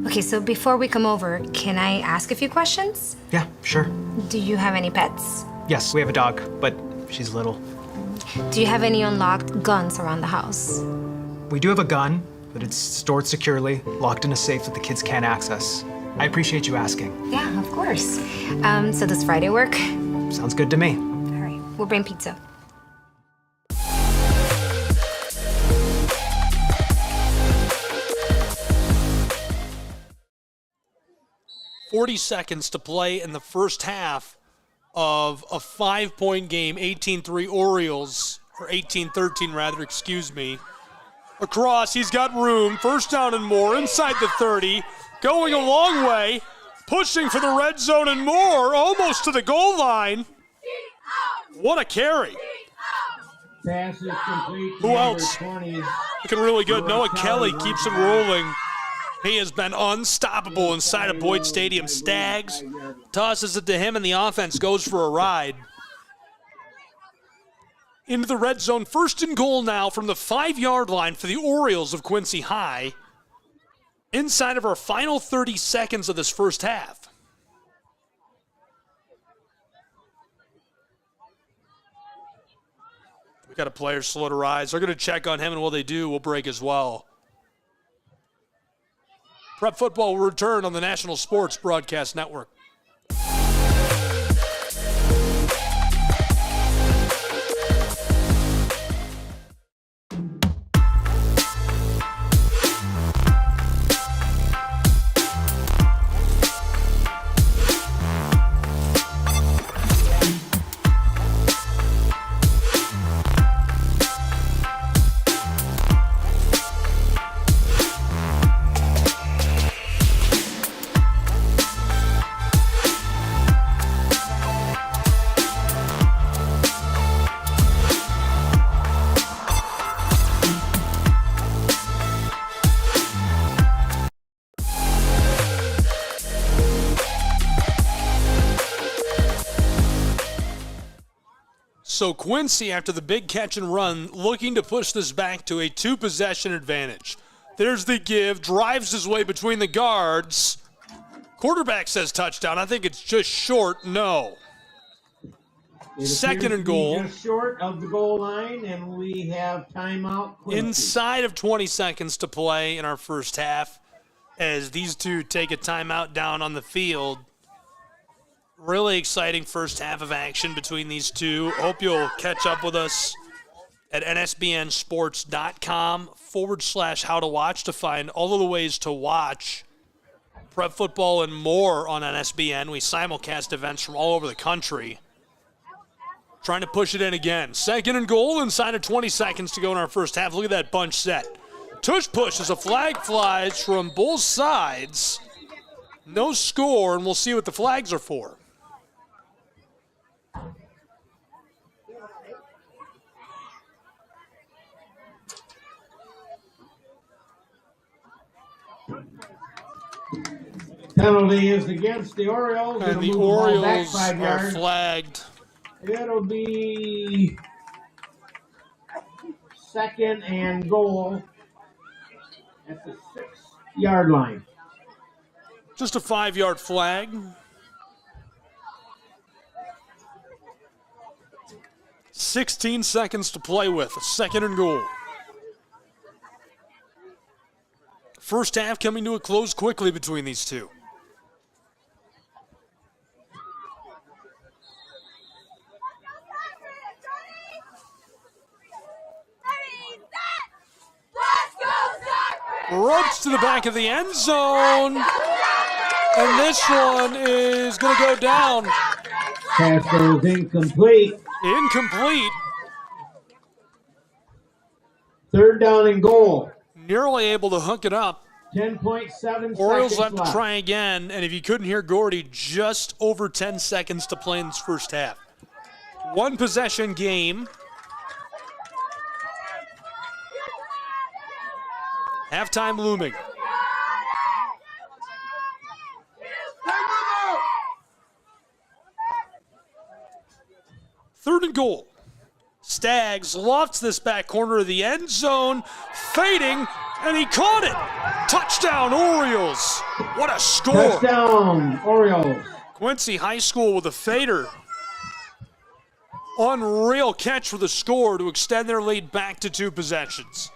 Okay, so before we come over, can I ask a few questions? Yeah, sure. Do you have any pets? Yes, we have a dog, but she's little. Do you have any unlocked guns around the house? We do have a gun, but it's stored securely, locked in a safe that the kids can't access. I appreciate you asking. Yeah, of course. So does Friday work? Sounds good to me. All right, we'll bring pizza. .40 seconds to play in the first half of a 5-point game, 18-3 Orioles, or 18-13 rather, excuse me. Across, he's got room, first down and more, inside the 30, going a long way, pushing for the red zone and more, almost to the goal line. What a carry. Who else? Looking really good. Noah Kelly keeps it rolling. He has been unstoppable inside of Boyd Stadium. Staggs tosses it to him, and the offense goes for a ride. Into the red zone, first and goal now from the 5-yard line for the Orioles of Quincy High. Inside of our final 30 seconds of this first half. We got a player slow to rise. They're going to check on him, and while they do, we'll break as well. Prep Football will return on the National Sports Broadcast Network. So Quincy, after the big catch and run, looking to push this back to a 2-possession advantage. There's the give. Drives his way between the guards. Quarterback says touchdown. I think it's just short. No. Second and goal. Just short of the goal line, and we have timeout. Quincy. Inside of 20 seconds to play in our first half as these two take a timeout down on the field. Really exciting first half of action between these two. Hope you'll catch up with us at nsbnsports.com/how-to-watch to find all of the ways to watch prep football and more on NSBN. We simulcast events from all over the country. Trying to push it in again. Second and goal inside of 20 seconds to go in our first half. Look at that bunch set. Tush push as a flag flies from both sides. No score, and we'll see what the flags are for. Penalty is against the Orioles. And the Orioles are flagged. It'll be second and goal at the 6-yard line. Just a 5-yard flag. "16 seconds to play with. Second and goal. First half coming to a close quickly between these two. Ropes to the back of the end zone. And this one is going to go down. Pass goes incomplete. Incomplete. Third down and goal. Nearly able to hook it up. 10.7 Orioles seconds left to try again. And if you couldn't hear Gordy, just over 10 seconds to play in this first half. One possession game. Halftime looming. Third and goal. Staggs lofts this back corner of the end zone, fading, and he caught it. Touchdown, Orioles. What a score. Touchdown, Orioles. Quincy High School with a fader. Unreal catch for the score to extend their lead back to 2 possessions.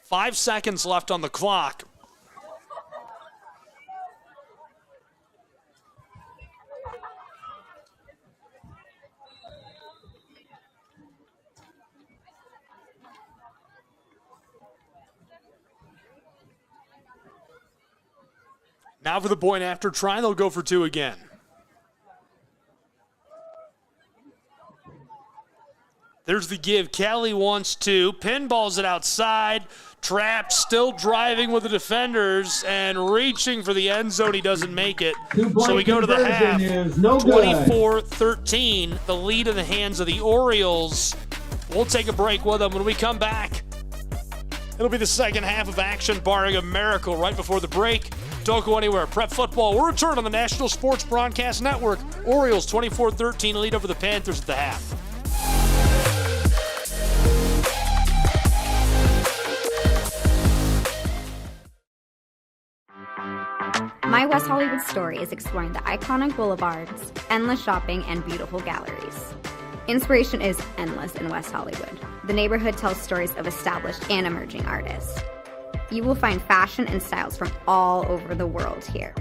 Five seconds left on the clock. Now for the point after try, they'll go for 2 again. There's the give. Kelly wants 2. Pinballs it outside. Trapped, still driving with the defenders and reaching for the end zone. He doesn't make it. So we go to the half. 24-13. The lead in the hands of the Orioles. We'll take a break with them. When we come back, it'll be the second half of action, barring a miracle right before the break. Don't go anywhere. Prep football will return on the National Sports Broadcast Network. Orioles 24-13 lead over the Panthers at the half. My West Hollywood story is exploring the iconic boulevards, endless shopping, and beautiful galleries. Inspiration is endless in West Hollywood. The neighborhood tells stories of established and emerging artists. You will find fashion and styles from all over the world here.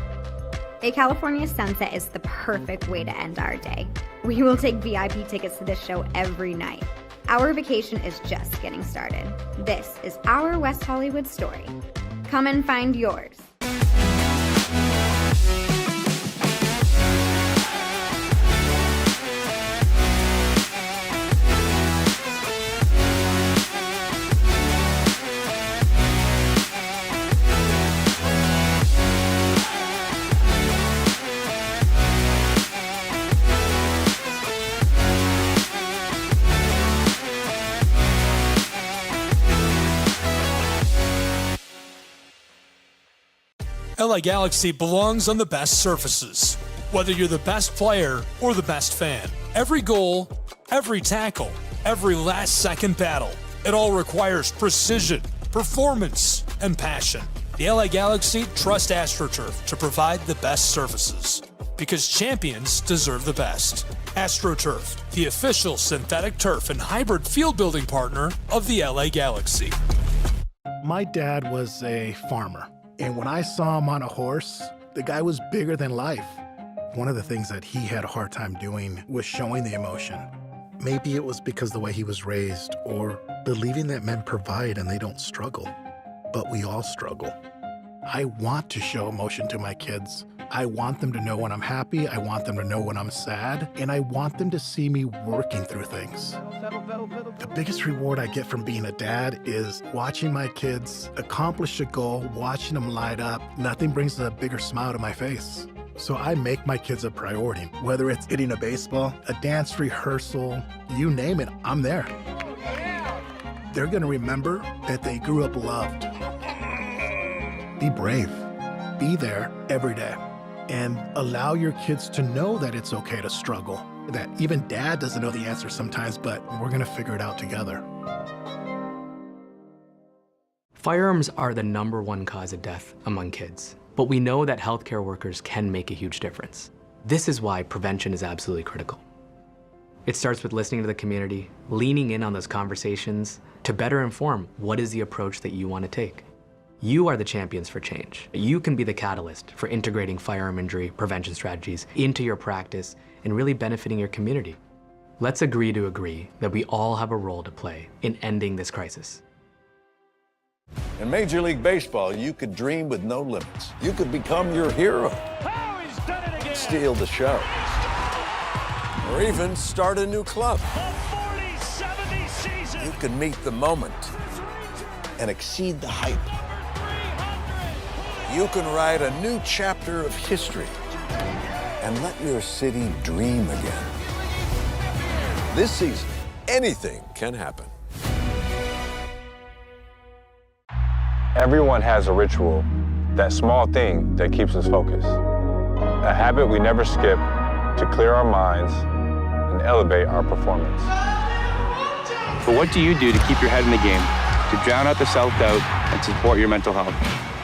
A California sunset is the perfect way to end our day. We will take VIP tickets to this show every night. Our vacation is just getting started. This is our West Hollywood story. Come and find yours. LA Galaxy belongs on the best surfaces. Whether you're the best player or the best fan, every goal, every tackle, every last-second battle. It all requires precision, performance, and passion. The LA Galaxy trust AstroTurf to provide the best services, because champions deserve the best. AstroTurf, the official synthetic turf and hybrid field building partner of the LA Galaxy. My dad was a farmer, and when I saw him on a horse, the guy was bigger than life. One of the things that he had a hard time doing was showing the emotion. Maybe it was because the way he was raised, or believing that men provide and they don't struggle. But we all struggle. I want to show emotion to my kids. I want them to know when I'm happy, I want them to know when I'm sad, and I want them to see me working through things. The biggest reward I get from being a dad is watching my kids accomplish a goal, watching them light up. Nothing brings a bigger smile to my face. So I make my kids a priority. Whether it's hitting a baseball, a dance rehearsal, you name it, I'm there. They're gonna remember that they grew up loved. Be brave. Be there every day. And allow your kids to know that it's okay to struggle. That even dad doesn't know the answer sometimes, but we're gonna figure it out together. Firearms are the #1 cause of death among kids, but we know that healthcare workers can make a huge difference. This is why prevention is absolutely critical. It starts with listening to the community, leaning in on those conversations to better inform what is the approach that you want to take. You are the champions for change. You can be the catalyst for integrating firearm injury prevention strategies into your practice and really benefiting your community. Let's agree to agree that we all have a role to play in ending this crisis. In Major League Baseball, you could dream with no limits. You could become your hero, steal the show, or even start a new club. You could meet the moment and exceed the hype. You can write a new chapter of history and let your city dream again. This season, anything can happen. Everyone has a ritual, that small thing that keeps us focused. A habit we never skip to clear our minds and elevate our performance. But what do you do to keep your head in the game, to drown out the self-doubt and support your mental health?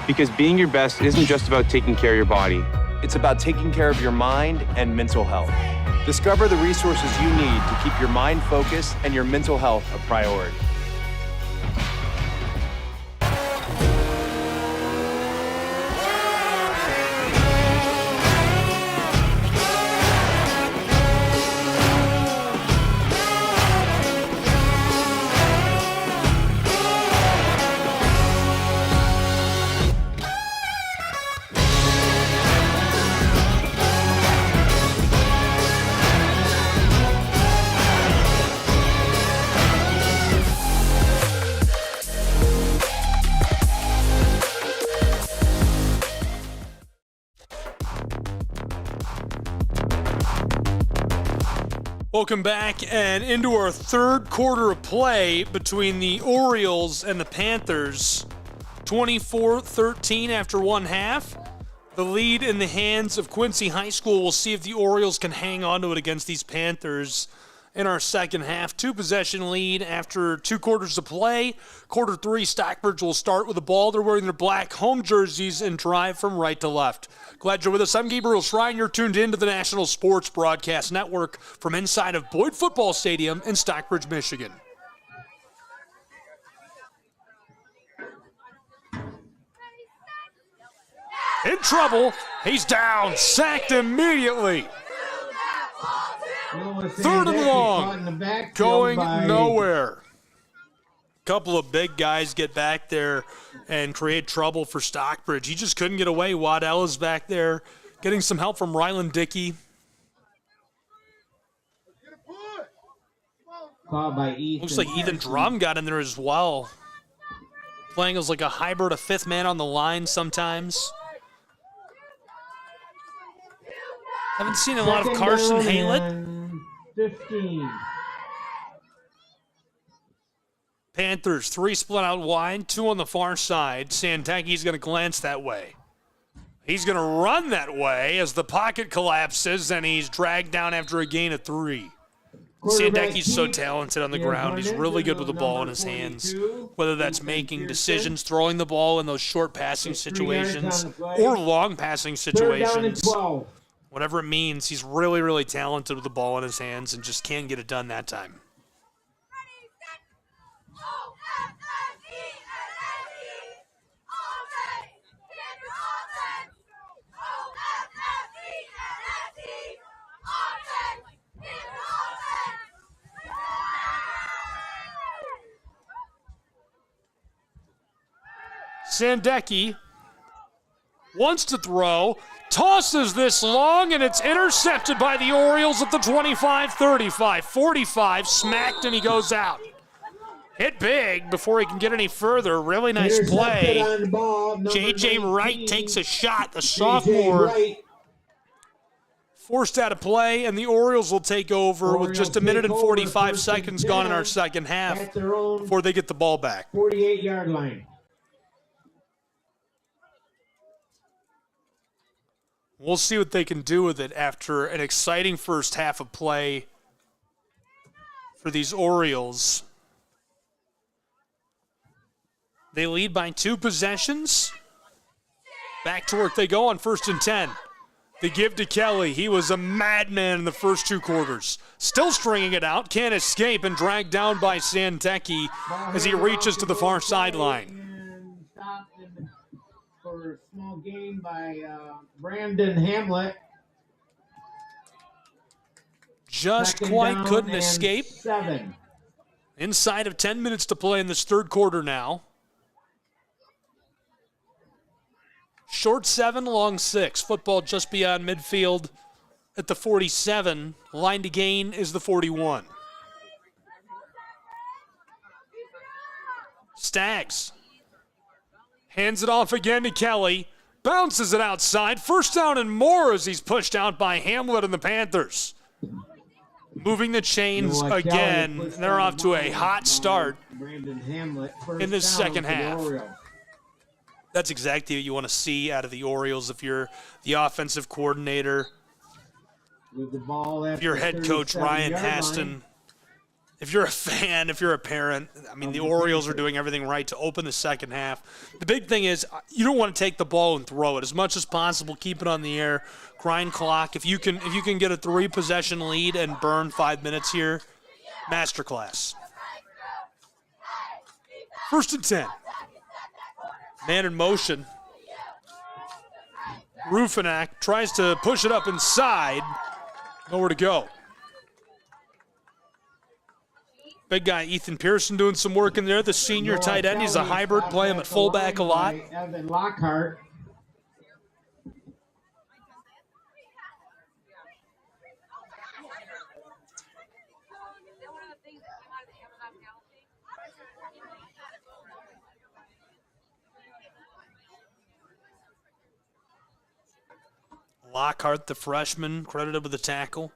Because being your best isn't just about taking care of your body. It's about taking care of your mind and mental health. Discover the resources you need to keep your mind focused and your mental health a priority. Welcome back and into our third quarter of play between the Orioles and the Panthers. 24-13 after one half. The lead in the hands of Quincy High School. We'll see if the Orioles can hang on to it against these Panthers in our second half. 2-possession lead after 2 quarters of play. Quarter 3, Stockbridge will start with the ball. They're wearing their black home jerseys and drive from right to left. Glad you're with us. I'm Gabriel Shrine. You're tuned in to the National Sports Broadcast Network from inside of Boyd Football Stadium in Stockbridge, Michigan. In trouble. He's down. Sacked immediately. 3rd and long. Going nowhere. Couple of big guys get back there and create trouble for Stockbridge. He just couldn't get away. Waddell is back there getting some help from Rylan Dickey. Looks like Ethan Drum got in there as well. Playing as like a hybrid, a 5th man on the line sometimes. Haven't seen a lot of Carson Haylett. 15. Panthers, 3 split out wide, 2 on the far side. Santeki's going to glance that way. He's going to run that way as the pocket collapses, and he's dragged down after a gain of 3. Sandecki's so talented on the ground. He's really good with the ball in his hands, whether that's making decisions, throwing the ball in those short passing situations or long passing situations. Whatever it means, he's really, really talented with the ball in his hands and just can't get it done that time. Sandecki wants to throw, tosses this long, and it's intercepted by the Orioles at the 25, 35, 45, smacked, and he goes out. Hit big before he can get any further. Really nice play. J.J. Wright takes a shot, the sophomore. Forced out of play, and the Orioles will take over with just a minute and 45 seconds gone in our second half before they get the ball back. 48-yard line. We'll see what they can do with it after an exciting first half of play for these Orioles. They lead by 2 possessions. Back to work they go on 1st and 10. They give to Kelly. He was a madman in the first 2 quarters. Still stringing it out. Can't escape and dragged down by Sandecki as he reaches to the far sideline. For a small gain by Brandon Hamlet. Just Second quite down couldn't and escape. 7. Inside of 10 minutes to play in this third quarter now. Short 7, long 6. Football just beyond midfield at the 47. Line to gain is the 41. Stags hands it off again to Kelly. Bounces it outside. First down and more as he's pushed out by Hamlet and the Panthers. Moving the chains again. They're off to a hot start in this second half. That's exactly what you want to see out of the Orioles if you're the offensive coordinator, if you're head coach Ryan Haston. If you're a fan, if you're a parent, I mean, the Orioles are doing everything right to open the second half. The big thing is you don't want to take the ball and throw it as much as possible. Keep it on the air, grind clock. If you can get a 3-possession lead and burn 5 minutes here, masterclass. 1st and 10. Man in motion. Rufinak tries to push it up inside. Nowhere to go. Big guy Ethan Pearson doing some work in there. The senior tight end. He's a hybrid. Play him at fullback a lot. Evan Lockhart. Lockhart, the freshman, credited with the tackle.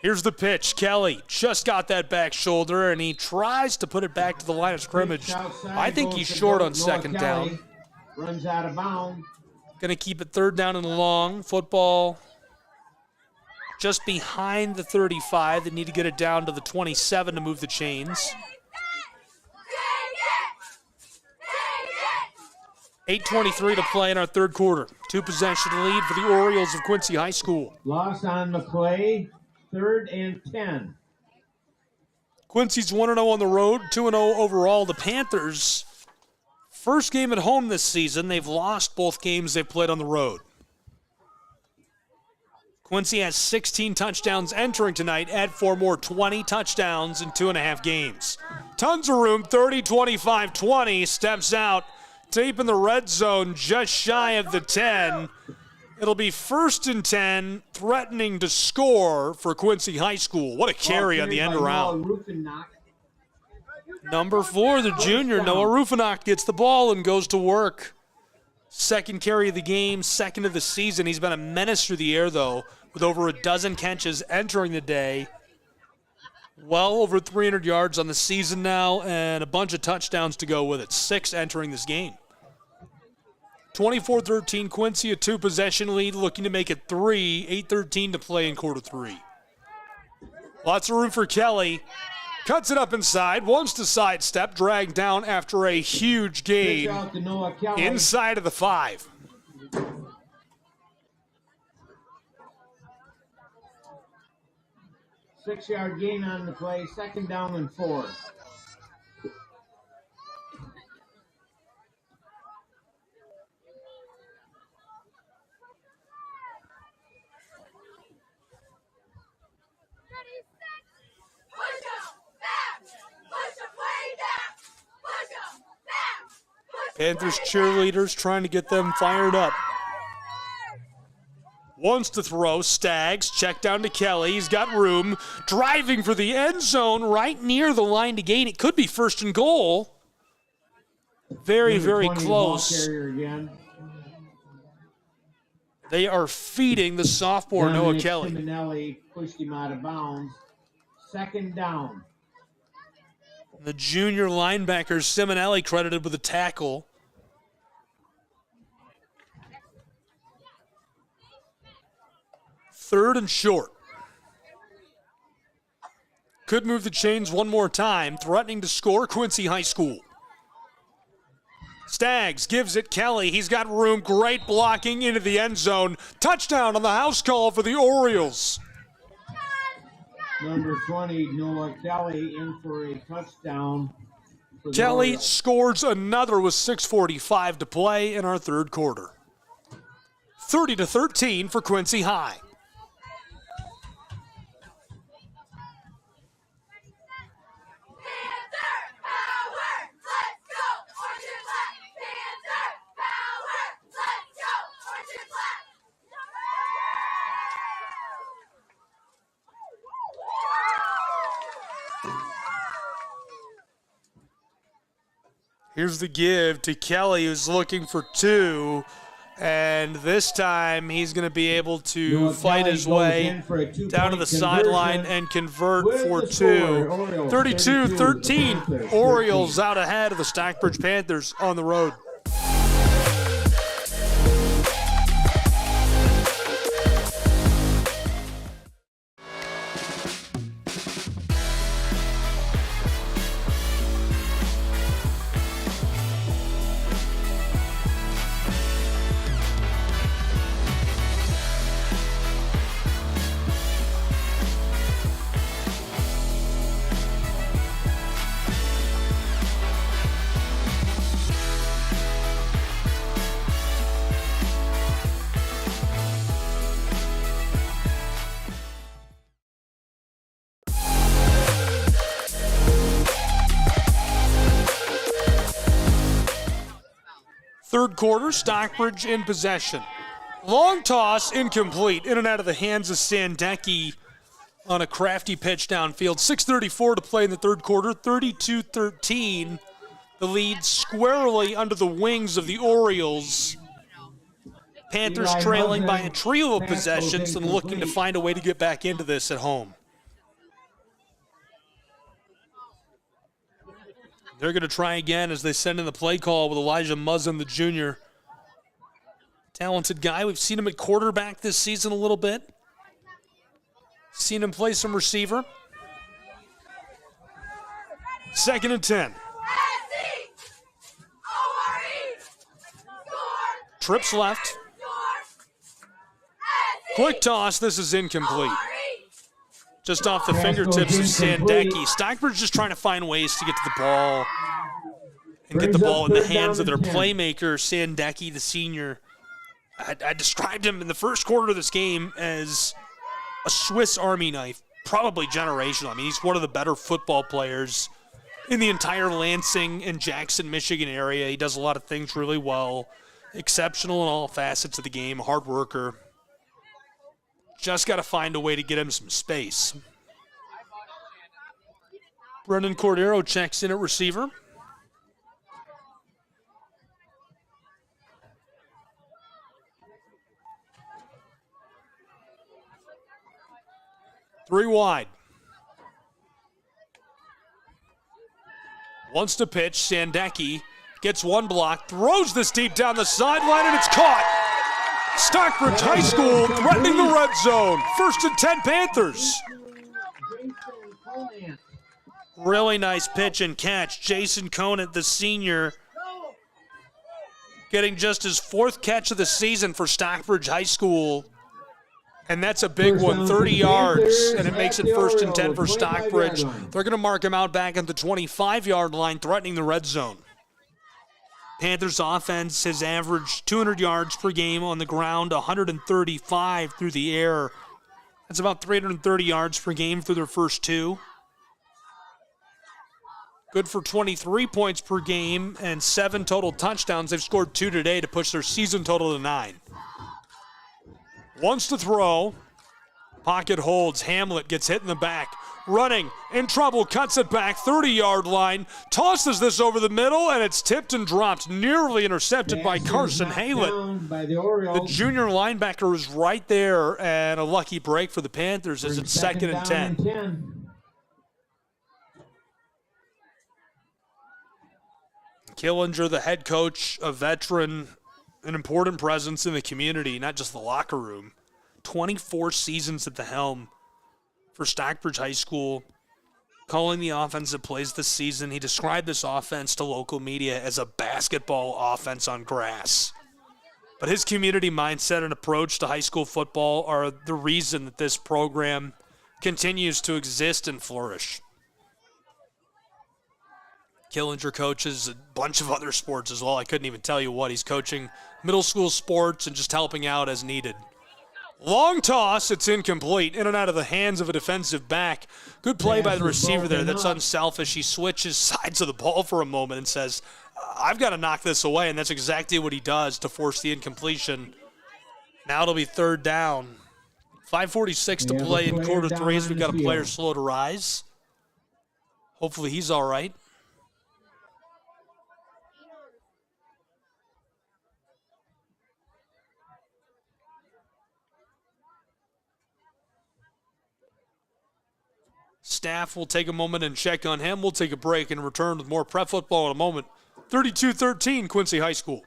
Here's the pitch. Kelly just got that back shoulder, and he tries to put it back to the line of scrimmage. I think he's short on second down. Runs out of bounds. Going to keep it 3rd down and long. Football just behind the 35. They need to get it down to the 27 to move the chains. 8:23 to play in our third quarter. 2-possession lead for the Orioles of Quincy High School. Loss on the play. 3rd and 10. Quincy's 1-0 on the road, 2-0 overall. The Panthers, first game at home this season. They've lost both games they've played on the road. Quincy has 16 touchdowns entering tonight. Add 4 more, 20 touchdowns in 2.5 games. Tons of room, 30, 25, 20. Steps out deep in the red zone, just shy of the 10. It'll be 1st and 10, threatening to score for Quincy High School. What a carry on the end around. Number 4, the junior, Noah Rufinak, gets the ball and goes to work. Second carry of the game, second of the season. He's been a menace through the air, though, with over a dozen catches entering the day. Well over 300 yards on the season now, and a bunch of touchdowns to go with it. 6 entering this game. 24-13, Quincy, a 2-possession lead, looking to make it 3. 8:13 to play in quarter 3. Lots of room for Kelly. Cuts it up inside, wants to sidestep, dragged down after a huge gain inside of the 5. Six-yard gain on the play, 2nd down and 4. Panthers cheerleaders trying to get them fired up. Wants to throw, Staggs, check down to Kelly, he's got room, driving for the end zone right near the line to gain. It could be 1st and goal. Very, very close. They are feeding the sophomore Noah Kelly. Simonelli pushed him out of bounds. 2nd down. The junior linebacker, Simonelli, credited with a tackle. Third and short. Could move the chains one more time, threatening to score Quincy High School. Staggs gives it Kelly. He's got room. Great blocking into the end zone. Touchdown on the house call for the Orioles. Number 20, Noah Kelly, in for a touchdown. Kelly scores another with 6:45 to play in our 3rd quarter. 30-13 for Quincy High. Here's the give to Kelly, who's looking for 2. And this time he's going to be able to fight his way down to the sideline and convert for 2. 32-13, Orioles out ahead of the Stockbridge Panthers on the road. Third quarter, Stockbridge in possession. Long toss, incomplete, in and out of the hands of Sandecki on a crafty pitch downfield. 6:34 to play in the 3rd quarter, 32-13. The lead squarely under the wings of the Orioles. Panthers trailing by a trio of possessions and looking to find a way to get back into this at home. They're going to try again as they send in the play call with Elijah Muzzin, the junior. Talented guy. We've seen him at quarterback this season a little bit. Seen him play some receiver. 2nd and 10. Trips left. Quick toss. This is incomplete. Just off the fingertips of Sandecki. Stockbridge just trying to find ways to get to the ball and get the ball in the hands of their playmaker, Sandecki, the senior. I described him in the 1st quarter of this game as a Swiss Army knife, probably generational. I mean, he's one of the better football players in the entire Lansing and Jackson, Michigan area. He does a lot of things really well. Exceptional in all facets of the game, hard worker. Just got to find a way to get him some space. Brendan Cordero checks in at receiver. Three wide. Wants to pitch. Sandecki gets one block, throws this deep down the sideline, and it's caught. Stockbridge High School threatening the red zone. 1st and 10 Panthers. Really nice pitch and catch. Jason Conant, the senior, getting just his 4th catch of the season for Stockbridge High School. And that's a big one, 30 yards, and it makes it 1st and 10 for Stockbridge. They're going to mark him out back at the 25-yard line, threatening the red zone. Panthers offense has averaged 200 yards per game on the ground, 135 through the air. That's about 330 yards per game through their first 2. Good for 23 points per game and 7 total touchdowns. They've scored 2 today to push their season total to 9. Wants to throw. Pocket holds. Hamlet gets hit in the back. Running, in trouble, cuts it back, 30-yard line, tosses this over the middle, and it's tipped and dropped, nearly intercepted by Carson Haylett. The junior linebacker was right there, and a lucky break for the Panthers as it's 2nd and 10. Killinger, the head coach, a veteran, an important presence in the community, not just the locker room. 24 seasons at the helm for Stockbridge High School, calling the offensive plays this season. He described this offense to local media as a basketball offense on grass. But his community mindset and approach to high school football are the reason that this program continues to exist and flourish. Killinger coaches a bunch of other sports as well. I couldn't even tell you what. He's coaching middle school sports and just helping out as needed. Long toss, it's incomplete, in and out of the hands of a defensive back. Good play by the receiver there. That's unselfish. He switches sides of the ball for a moment and says, I've got to knock this away, and that's exactly what he does to force the incompletion. Now it'll be 3rd down. 5:46 to play in quarter 3 as we've got a player slow to rise. Hopefully he's all right. Staff will take a moment and check on him. We'll take a break and return with more prep football in a moment. 32-13, Quincy High School.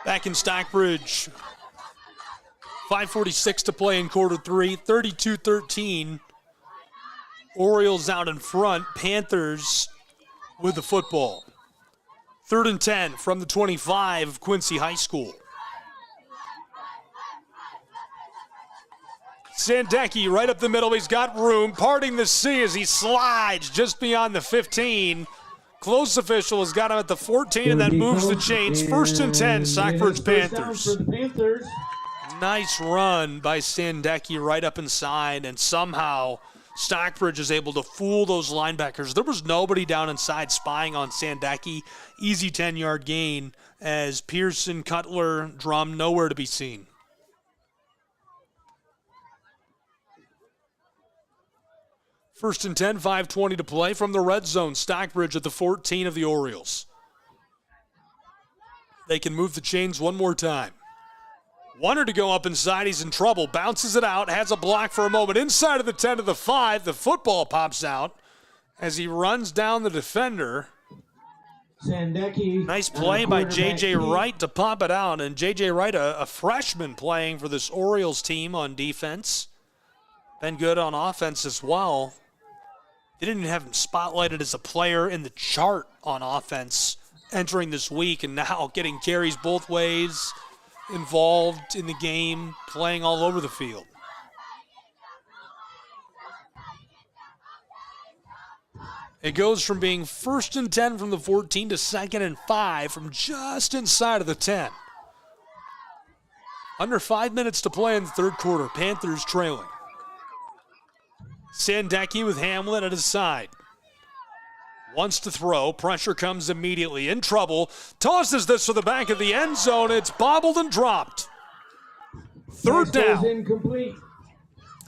Back in Stockbridge, 5:46 to play in quarter 3, 32-13. Orioles out in front, Panthers with the football. 3rd and 10 from the 25 of Quincy High School. Sandecki right up the middle, he's got room, parting the sea as he slides just beyond the 15. Close official has got him at the 14 and then moves the chains. 1st and 10, Stockbridge Panthers. Nice run by Sandecki right up inside, and somehow Stockbridge is able to fool those linebackers. There was nobody down inside spying on Sandecki. Easy 10-yard gain as Pearson, Cutler, Drum nowhere to be seen. First and 10, 5:20 to play from the red zone. Stockbridge at the 14 of the Orioles. They can move the chains one more time. Wanted to go up inside, he's in trouble. Bounces it out, has a block for a moment. Inside of the 10 to the 5, the football pops out as he runs down the defender. Sandecki. Nice play by J.J. Wright to pop it out. And J.J. Wright, a freshman playing for this Orioles team on defense. Been good on offense as well. They didn't even have him spotlighted as a player in the chart on offense entering this week, and now getting carries both ways, involved in the game, playing all over the field. It goes from being 1st and 10 from the 14 to 2nd and 5 from just inside of the 10. Under 5 minutes to play in the third quarter. Panthers trailing. Sandecki with Hamlet at his side. Wants to throw. Pressure comes immediately. In trouble. Tosses this to the back of the end zone. It's bobbled and dropped. Third down. Incomplete.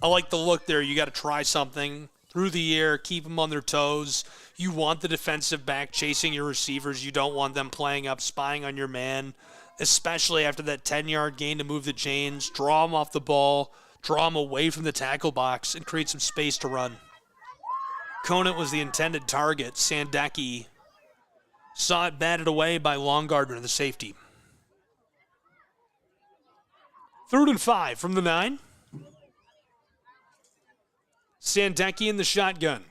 I like the look there. You got to try something through the air, keep them on their toes. You want the defensive back chasing your receivers. You don't want them playing up, spying on your man, especially after that 10-yard gain to move the chains. Draw them off the ball, draw them away from the tackle box, and create some space to run. Conant was the intended target. Sandecki saw it batted away by Longardner, the safety. 3rd and 5 from the 9. Sandecki in the shotgun.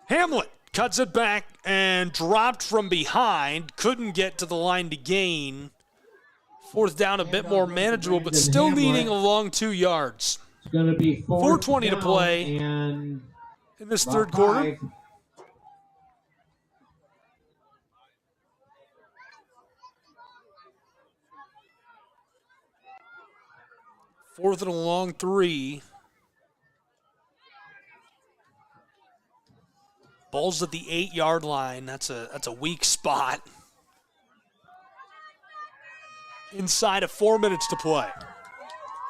Hamlet cuts it back and dropped from behind. Couldn't get to the line to gain. 4th down a bit more manageable, but still needing a long 2 yards. It's going to be 4:20 to play in this third quarter. 4th and a long 3. Ball's at the 8-yard line. That's a weak spot. Inside of 4 minutes to play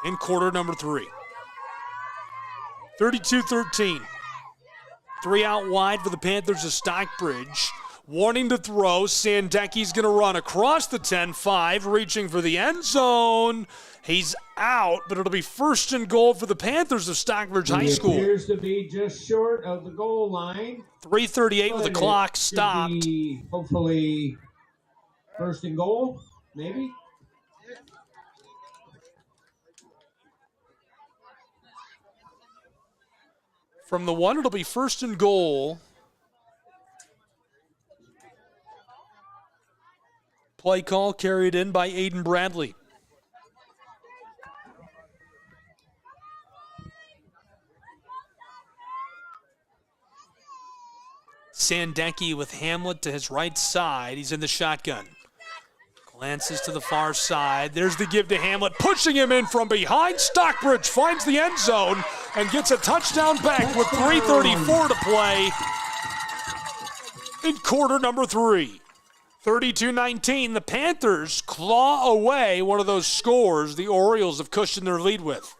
in quarter number 3. 32-13. 3 out wide for the Panthers of Stockbridge. Wanting to throw. Sandecki's going to run across the 10-5, reaching for the end zone. He's out, but it'll be 1st and goal for the Panthers of Stockbridge High School. He appears to be just short of the goal line. 3:38 with the clock stopped. Hopefully 1st and goal, maybe. From the 1, it'll be 1st and goal. Play call carried in by Aiden Bradley. Sandecki with Hamlet to his right side. He's in the shotgun. Glances to the far side. There's the give to Hamlet, pushing him in from behind. Stockbridge finds the end zone and gets a touchdown back with 3:34 to play in quarter number 3. 32-19, the Panthers claw away one of those scores the Orioles have cushioned their lead with.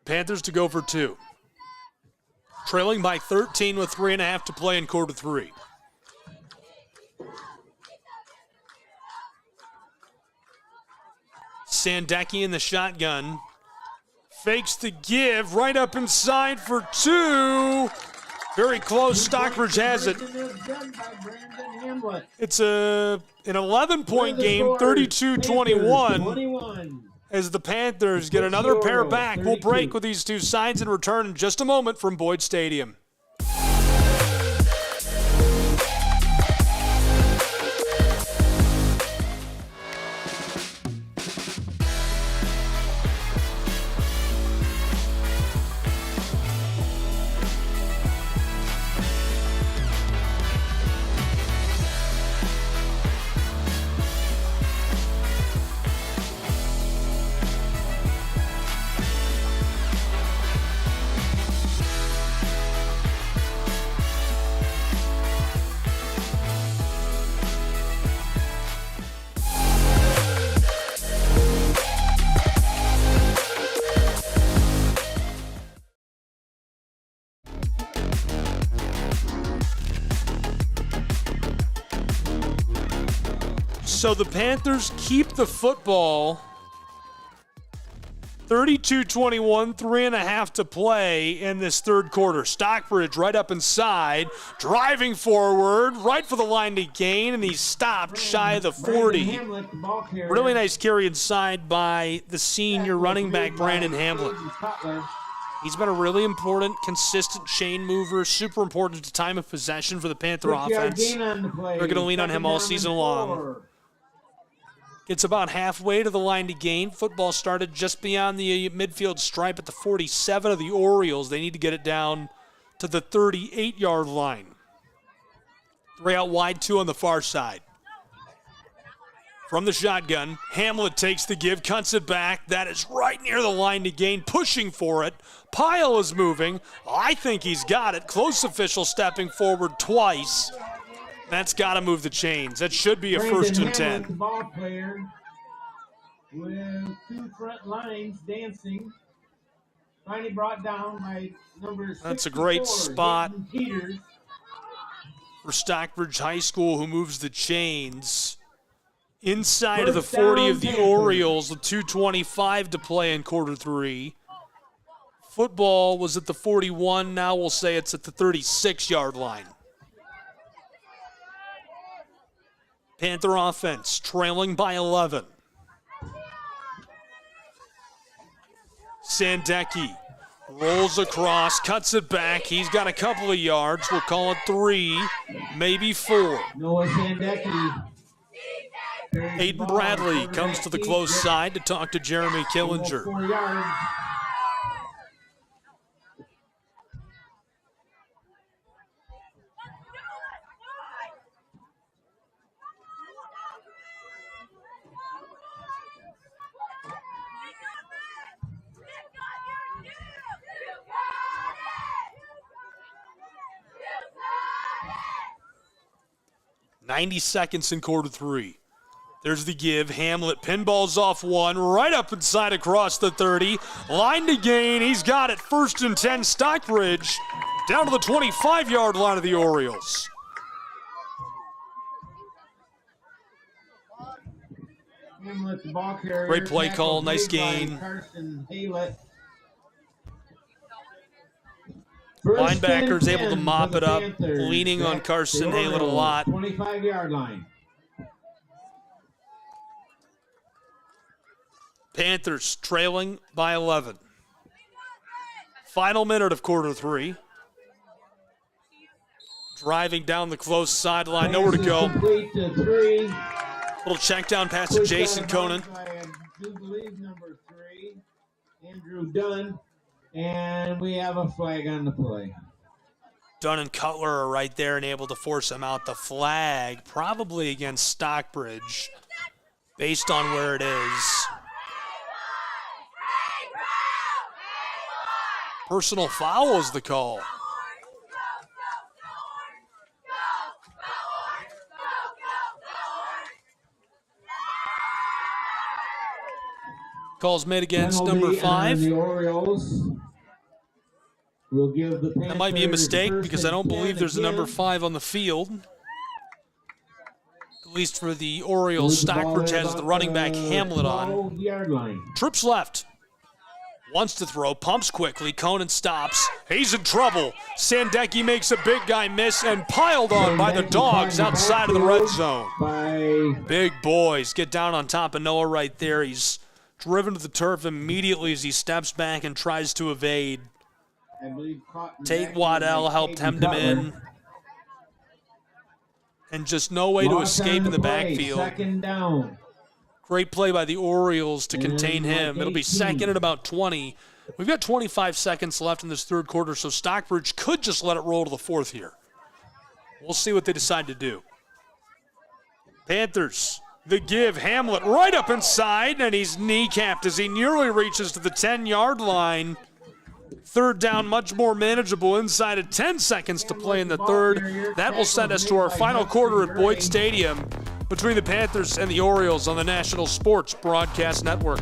Panthers to go for 2. Trailing by 13 with 3.5 to play in quarter 3. Sandecki in the shotgun. Fakes the give right up inside for 2. Very close. Stockbridge has it. It's an 11-point game, 32-21. As the Panthers get another pair back. We'll break with these two sides and return in just a moment from Boyd Stadium. So the Panthers keep the football 32-21, 3.5 to play in this third quarter. Stockbridge right up inside, driving forward, right for the line to gain, and he's stopped shy of the 40. Really nice carry inside by the senior running back, Brandon Hamlet. He's been a really important, consistent chain mover, super important to time of possession for the Panther offense. They're going to lean on him all season long. Gets about halfway to the line to gain. Football started just beyond the midfield stripe at the 47 of the Orioles. They need to get it down to the 38-yard line. 3 out wide, 2 on the far side. From the shotgun, Hamlet takes the give, cuts it back. That is right near the line to gain, pushing for it. Pyle is moving. I think he's got it. Close official stepping forward twice. That's got to move the chains. That should be a first and 10. The ball player with 2 front lines dancing. Finally brought down by number 64. That's a great spot for Stockbridge High School, who moves the chains inside of the 40 of the Orioles with 2:25 to play in quarter 3. Football was at the 41. Now we'll say it's at the 36-yard line. Panther offense trailing by 11. Sandecki rolls across, cuts it back. He's got a couple of yards. We'll call it 3, maybe 4. Noah Sandecki. Aiden Bradley comes to the close side to talk to Jeremy Killinger. 4 yards. .90 seconds in quarter 3. There's the give. Hamlet pinballs off one, right up inside across the 30. Line to gain. He's got it. First and 10, Stockbridge. Down to the 25-yard line of the Orioles. Hamlet, the ball carrier. Great play call. Nice gain. Linebackers able to mop it up, leaning on Carson Haylett a lot. 25-yard line. Panthers trailing by 11. Final minute of quarter 3. Driving down the close sideline, nowhere to go. Little check down pass to Jason Conan. I do believe number 3, Andrew Dunn. And we have a flag on the play. Dunn and Cutler are right there and able to force him out. The flag probably against Stockbridge based on where it is. Personal foul is the call. Calls made against number 5. The Orioles will give the Panthers. That might be a mistake because I don't believe there's a number 5 on the field. At least for the Orioles, Stockbridge has the running back Hamlet on. Trips left. Wants to throw, pumps quickly. Conan stops. He's in trouble. Sandecki makes a big guy miss and piled on by the Dogs outside of the red zone. Big boys get down on top of Noah right there. He's driven to the turf immediately as he steps back and tries to evade. Tate Waddell helped hem him in. And just no way to escape in the backfield. Second down. Great play by the Orioles to contain him. It'll be second at about 20. We've got 25 seconds left in this third quarter, so Stockbridge could just let it roll to the fourth here. We'll see what they decide to do. Panthers, the give. Hamlet right up inside, and he's kneecapped as he nearly reaches to the 10-yard line. Third down, much more manageable inside of 10 seconds to play in the third. That will send us to our final quarter at Boyd Stadium between the Panthers and the Orioles on the National Sports Broadcast Network.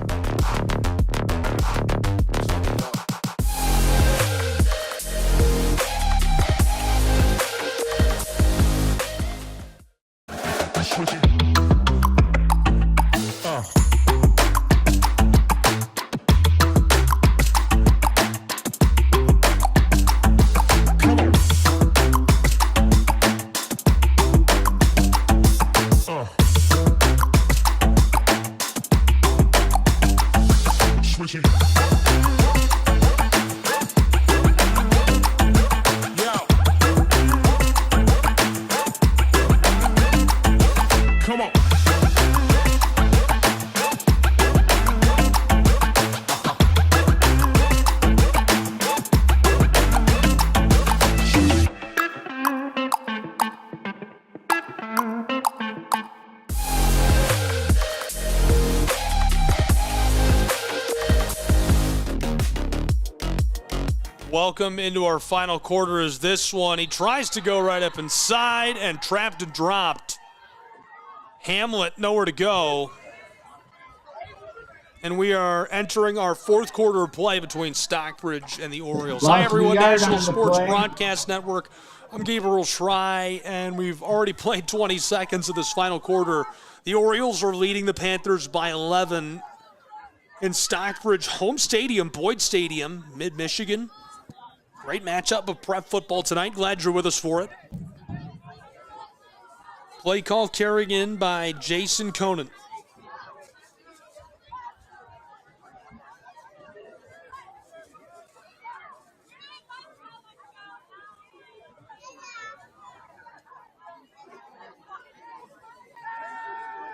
welcome into our final quarter is this one. He tries to go right up inside and trapped and dropped. Hamlet nowhere to go. And we are entering our fourth quarter of play between Stockbridge and the Orioles. Hi, everyone. National Sports Broadcast Network. I'm Gabriel Schrei, and we've already played 20 seconds of this final quarter. The Orioles are leading the Panthers by 11 in Stockbridge home stadium, Boyd Stadium, mid-Michigan. Great matchup of prep football tonight. Glad you're with us for it. Play call carried in by Jason Conan.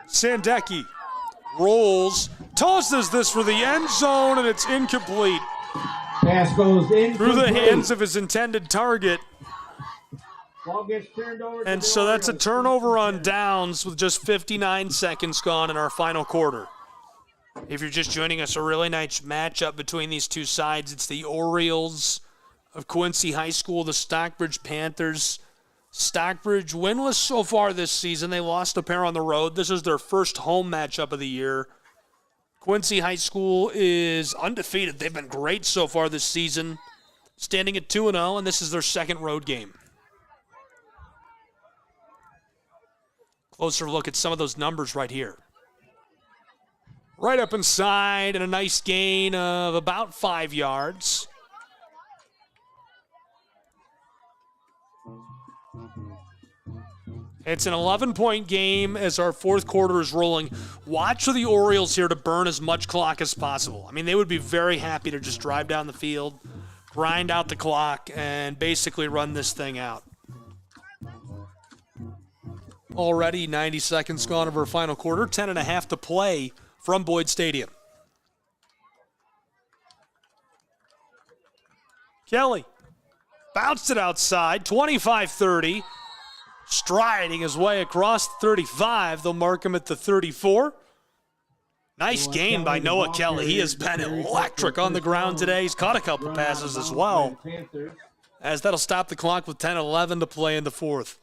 Sandecki rolls, tosses this for the end zone, and it's incomplete. Pass goes incomplete. Through the hands of his intended target. Ball gets turned over. And so that's a turnover on downs with just 59 seconds gone in our final quarter. If you're just joining us, a really nice matchup between these two sides. It's the Orioles of Quincy High School, the Stockbridge Panthers. Stockbridge winless so far this season. They lost a pair on the road. This is their first home matchup of the year. Quincy High School is undefeated. They've been great so far this season, standing at 2-0, and this is their second road game. Closer look at some of those numbers right here. Right up inside, and a nice gain of about 5 yards. It's an 11-point game as our fourth quarter is rolling. Watch for the Orioles here to burn as much clock as possible. I mean, they would be very happy to just drive down the field, grind out the clock, and basically run this thing out. Already 90 seconds gone of our final quarter, 10.5 to play from Boyd Stadium. Kelly bounced it outside, 25-30. Striding his way across the 35. They'll mark him at the 34. Nice gain by Noah Kelly. He has been electric on the ground today. He's caught a couple passes as well. As that'll stop the clock with 10-11 to play in the fourth.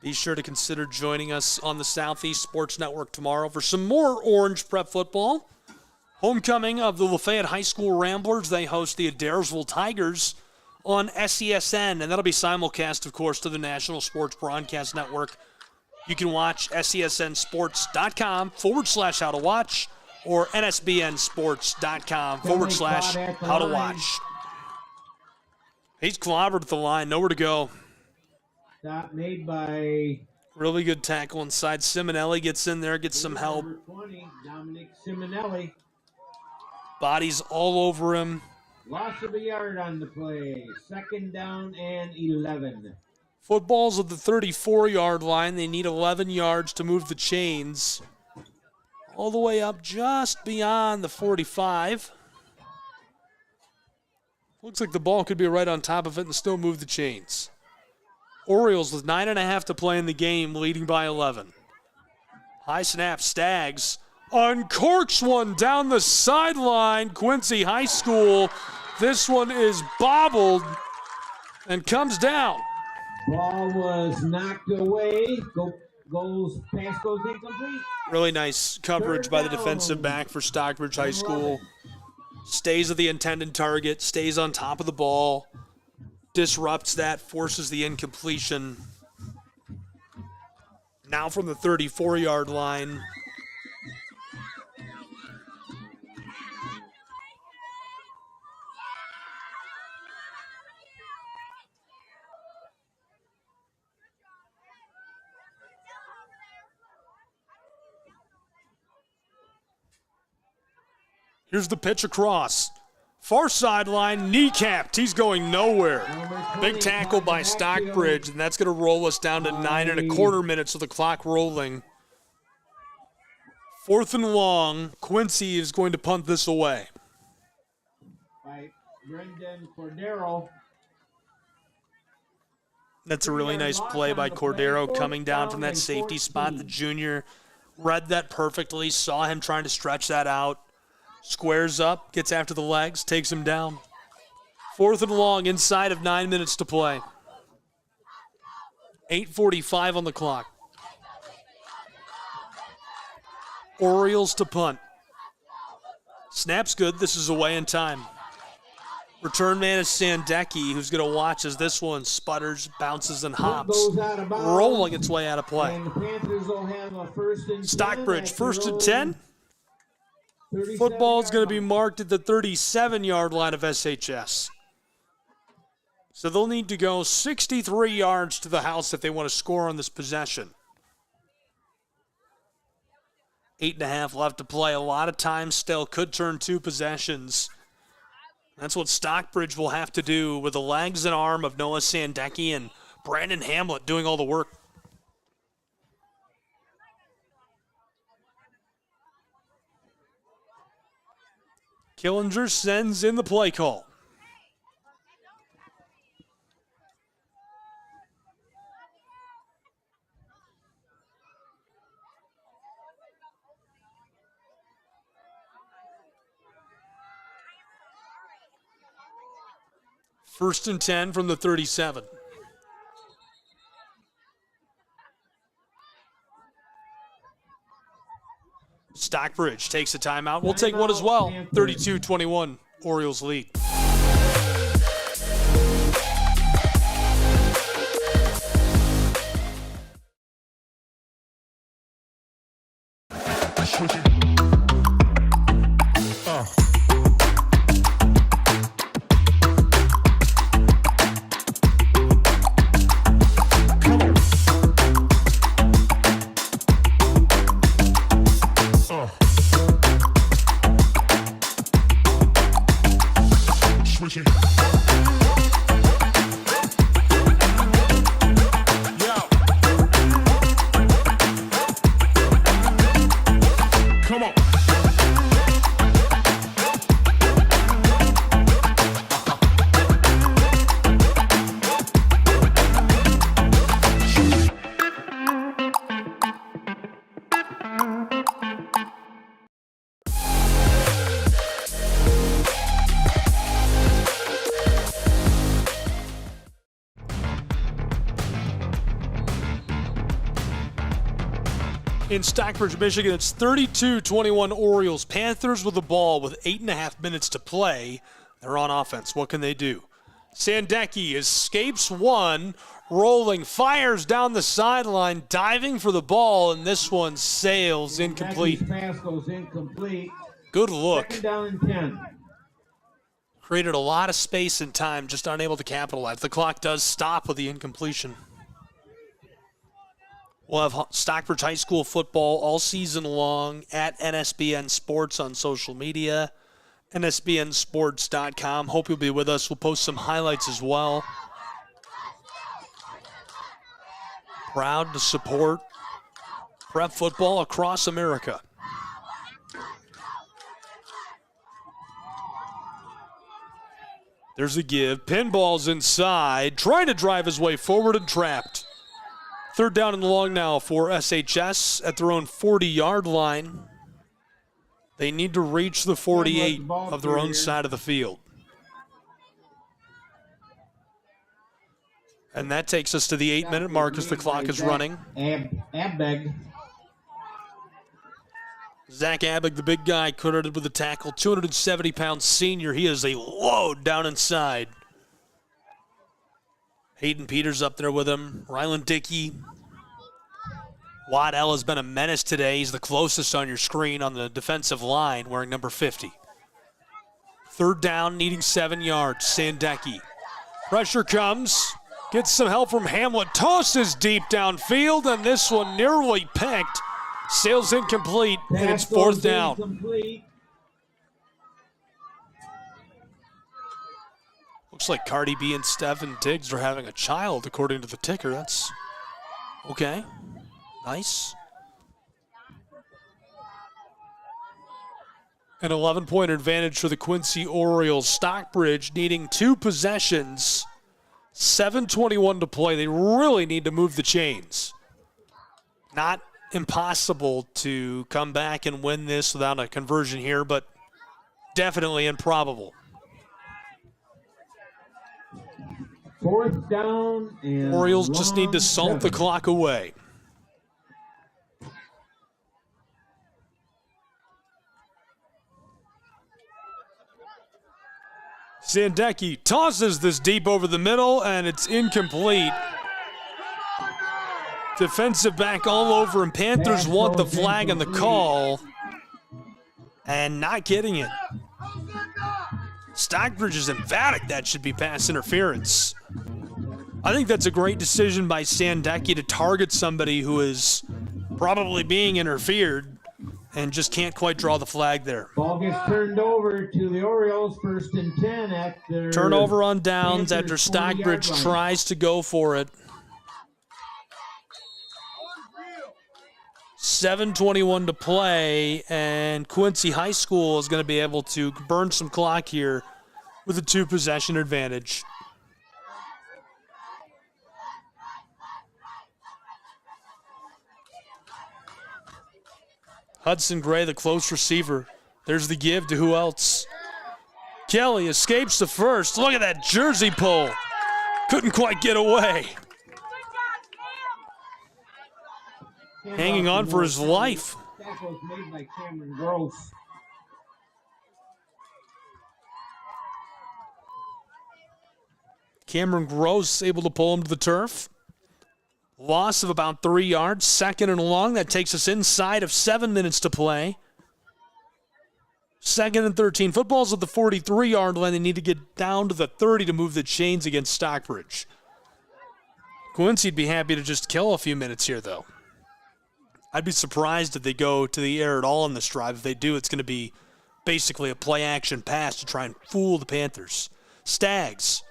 Be sure to consider joining us on the Southeast Sports Network tomorrow for some more Orange Prep football. Homecoming of the Lafayette High School Ramblers. They host the Adairsville Tigers on SESN, and that'll be simulcast, of course, to the National Sports Broadcast Network. You can watch SESNsports.com/how-to-watch or NSBNsports.com/how-to-watch. He's clobbered at the line, nowhere to go. Stop made by... Really good tackle inside. Simonelli gets in there, gets some help. Number 20, Dominic Simonelli. Bodies all over him. Loss of a yard on the play. 2nd down and 11. Football's at the 34-yard line. They need 11 yards to move the chains. All the way up just beyond the 45. Looks like the ball could be right on top of it and still move the chains. Orioles with 9.5 to play in the game, leading by 11. High snap, Staggs uncorks one down the sideline. Quincy High School. This one is bobbled and comes down. Ball was knocked away. Pass goes incomplete. Really nice coverage by the defensive back for Stockbridge High School. Stays at the intended target, stays on top of the ball, disrupts that, forces the incompletion. Now from the 34-yard line. Here's the pitch across. Far sideline, kneecapped. He's going nowhere. Big tackle by Stockbridge, and that's going to roll us down to 9.25 minutes of the clock rolling. 4th and long. Quincy is going to punt this away. By Brendan Cordero. That's a really nice play by Cordero coming down from that safety spot. The junior read that perfectly, saw him trying to stretch that out, squares up, gets after the legs, takes him down. 4th and long, inside of 9 minutes to play. 8:45 on the clock. Orioles to punt. Snap's good. This is away in time. Return man is Sandecki, who's going to watch as this one sputters, bounces, and hops, rolling its way out of play. And the Panthers will have a 1st and 10. Stockbridge, 1st and 10. Football is going to be marked at the 37-yard line of SHS. So they'll need to go 63 yards to the house if they want to score on this possession. 8.5 left to play. A lot of time still. Could turn 2 possessions. That's what Stockbridge will have to do with the legs and arm of Noah Sandecki and Brandon Hamlet doing all the work. Killinger sends in the play call. First and 10 from the 37. Stockbridge takes a timeout. We'll take one as well. 32-21, Orioles lead. In Stockbridge, Michigan, it's 32-21 Orioles. Panthers with the ball with 8.5 minutes to play. They're on offense. What can they do? Sandecki escapes one, rolling, fires down the sideline, diving for the ball, and this one sails incomplete. Pass goes incomplete. Good look. 2nd down and 10. Created a lot of space and time, just unable to capitalize. The clock does stop with the incompletion. We'll have Stockbridge High School football all season long at NSBN Sports on social media, nsbnsports.com. Hope you'll be with us. We'll post some highlights as well. Proud to support prep football across America. There's a give. Pinball's inside, trying to drive his way forward and trapped. 3rd down and long now for SHS at their own 40-yard line. They need to reach the 48 of their own side of the field. And that takes us to the 8-minute mark as the clock is running. Abeg. Zach Abeg, the big guy, credited with the tackle. 270-pound senior. He is a load down inside. Hayden Peters up there with him. Ryland Dickey. Waddell has been a menace today. He's the closest on your screen on the defensive line, wearing number 50. 3rd down, needing 7 yards. Sandecki. Pressure comes. Gets some help from Hamlet. Tosses deep downfield, and this one nearly picked. Sails incomplete, and it's 4th down. Incomplete. Looks like Cardi B and Stephen Diggs are having a child, according to the ticker. That's okay. Nice. An 11-point advantage for the Quincy Orioles. Stockbridge needing 2 possessions. 7:21 to play. They really need to move the chains. Not impossible to come back and win this without a conversion here, but definitely improbable. 4th down and Orioles just need to salt the clock away. Sandecki tosses this deep over the middle, and it's incomplete. Defensive back all over, and Panthers want the flag and the call, and not getting it. Stockbridge is emphatic that should be pass interference. I think that's a great decision by Sandecki to target somebody who is probably being interfered and just can't quite draw the flag there. Ball gets turned over to the Orioles, 1st and 10 at their turnover on downs after Stockbridge tries to go for it. 7:21 to play, and Quincy High School is going to be able to burn some clock here with a 2-possession advantage. Hudson Gray, the close receiver. There's the give to who else? Kelly escapes the first. Look at that jersey pull. Couldn't quite get away. Hanging on for his life. Tackle was made by Cameron Gross. Cameron Gross able to pull him to the turf. Loss of about 3 yards, 2nd and long. That takes us inside of 7 minutes to play. 2nd and 13. Football's at the 43-yard line. They need to get down to the 30 to move the chains against Stockbridge. Quincy'd be happy to just kill a few minutes here, though. I'd be surprised if they go to the air at all in this drive. If they do, it's going to be basically a play-action pass to try and fool the Panthers. Stags.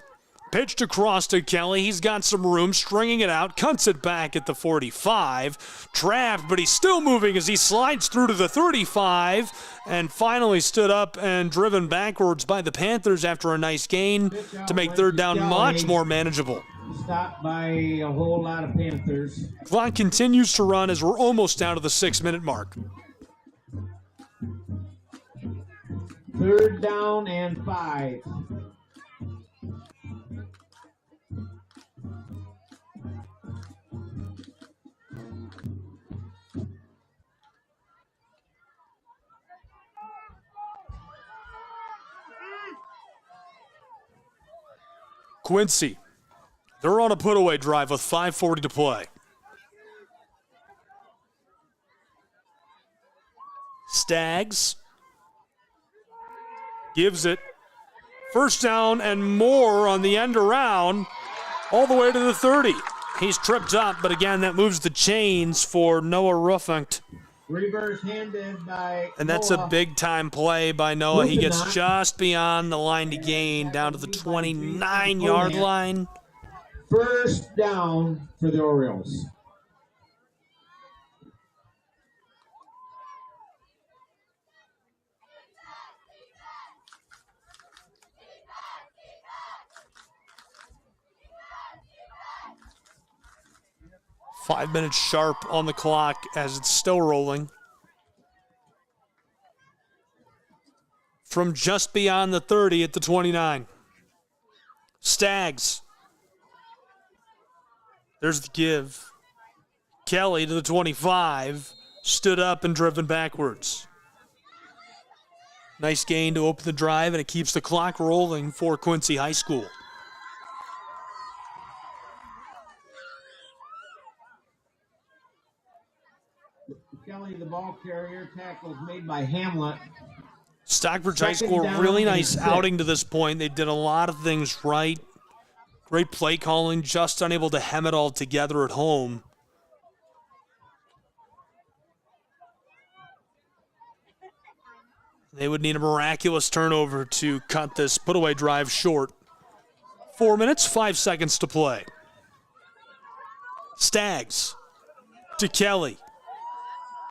Pitched across to Kelly. He's got some room, stringing it out, cuts it back at the 45. Trapped, but he's still moving as he slides through to the 35 and finally stood up and driven backwards by the Panthers after a nice gain to make 3rd down much more manageable. Stopped by a whole lot of Panthers. Clock continues to run as we're almost down to the 6-minute mark. 3rd down and 5. Quincy, they're on a put-away drive with 5:40 to play. Stags gives it. 1st down and more on the end around, all the way to the 30. He's tripped up, but again, that moves the chains for Noah Ruffenkt. Reverse handed by And that's Noah. a big-time play by Noah. He gets just beyond the line to gain, down to the 29-yard line. 1st down for the Orioles. Five minutes sharp on the clock as it's still rolling. From just beyond the 30 at the 29. Stags. There's the give. Kelly to the 25. Stood up and driven backwards. Nice gain to open the drive, and it keeps the clock rolling for Quincy High School. Kelly, the ball carrier, tackles made by Hamlet. Stockbridge High 2nd School, down really and nice 6. outing to this point. They did a lot of things right. Great play calling, just unable to hem it all together at home. They would need a miraculous turnover to cut this put-away drive short. 4 minutes, 5 seconds to play. Stags to Kelly.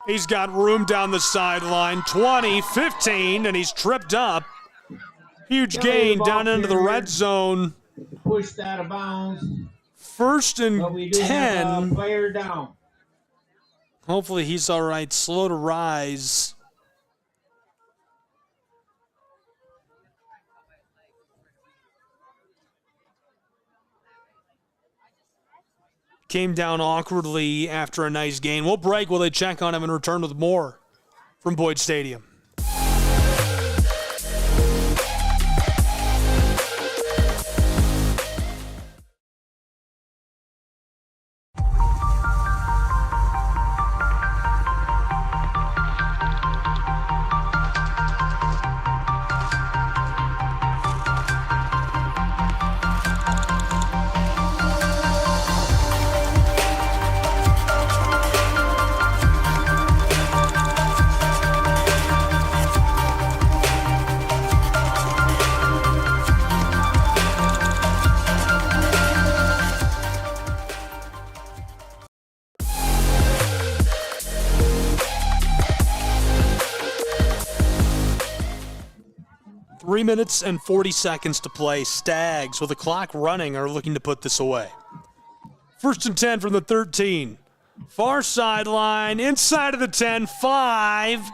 He's got room down the sideline, 20, 15, and he's tripped up. Huge gain down into the red zone. Pushed out of bounds. 1st and But we do have a 10. player down. Hopefully he's all right. Slow to rise. Came down awkwardly after a nice gain. We'll break while they check on him and return with more from Boyd Stadium. Three minutes and 40 seconds to play. Stags, with the clock running, are looking to put this away. 1st and 10 from the 13. Far sideline, inside of the 10, 5.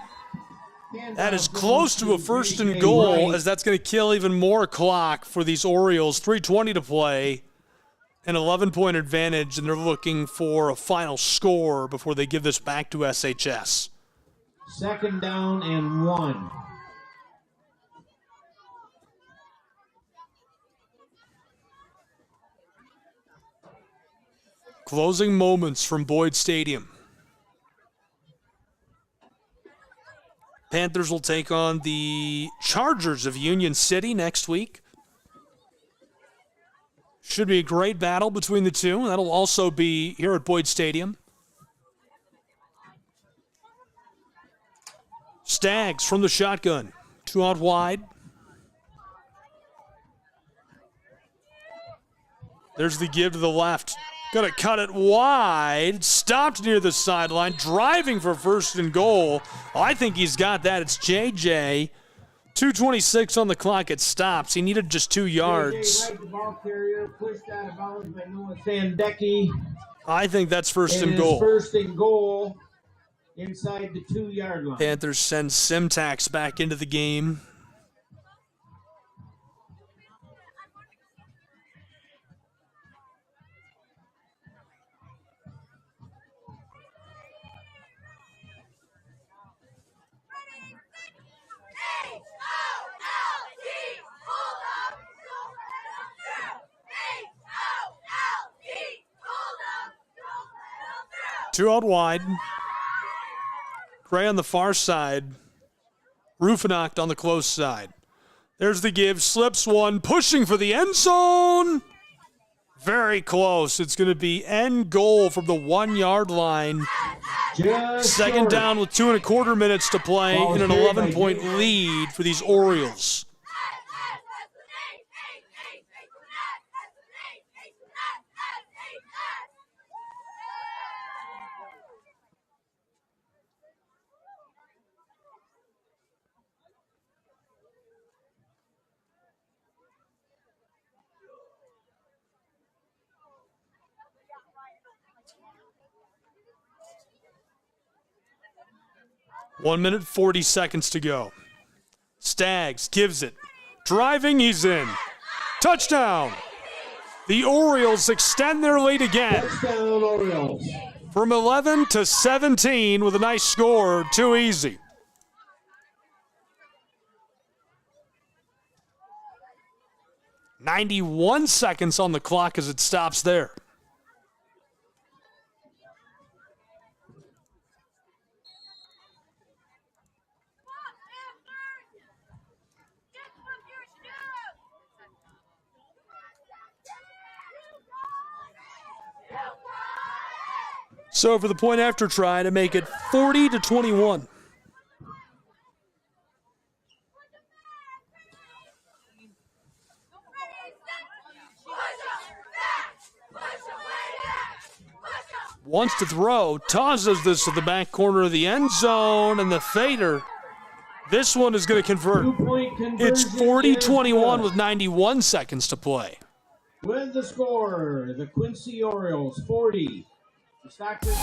That is close to a 1st and goal, as that's going to kill even more clock for these Orioles. 3:20 to play, an 11-point advantage, and they're looking for a final score before they give this back to SHS. 2nd down and 1. Closing moments from Boyd Stadium. Panthers will take on the Chargers of Union City next week. Should be a great battle between the two. That'll also be here at Boyd Stadium. Stags from the shotgun. 2 out wide. There's the give to the left. Gonna cut it wide. Stopped near the sideline. Driving for 1st and goal. I think he's got that. It's JJ. 2:26 on the clock. It stops. He needed just 2 yards. Right, the ball carrier pushed out of bounds by Noah Sandecki. I think that's 1st and goal. 1st and goal inside the 2-yard line. Panthers send Simtax back into the game. Two out wide. Gray on the far side. Rufinacht on the close side. There's the give. Slips one. Pushing for the end zone. Very close. It's going to be end goal from the 1-yard line. Second down with 2.25 minutes to play in an 11-point lead for these Orioles. One minute, 40 seconds to go. Stags gives it. Driving, he's in. Touchdown. The Orioles extend their lead again. Touchdown, Orioles. From 11 to 17 with a nice score. Too easy. .91 seconds on the clock as it stops there. So for the point after try to make it 40-21. Wants to throw, tosses this to the back corner of the end zone, and the fader. This one is going to convert. It's 40-21 with 91 seconds to play. With the score, the Quincy Orioles 40. The Stockbridge.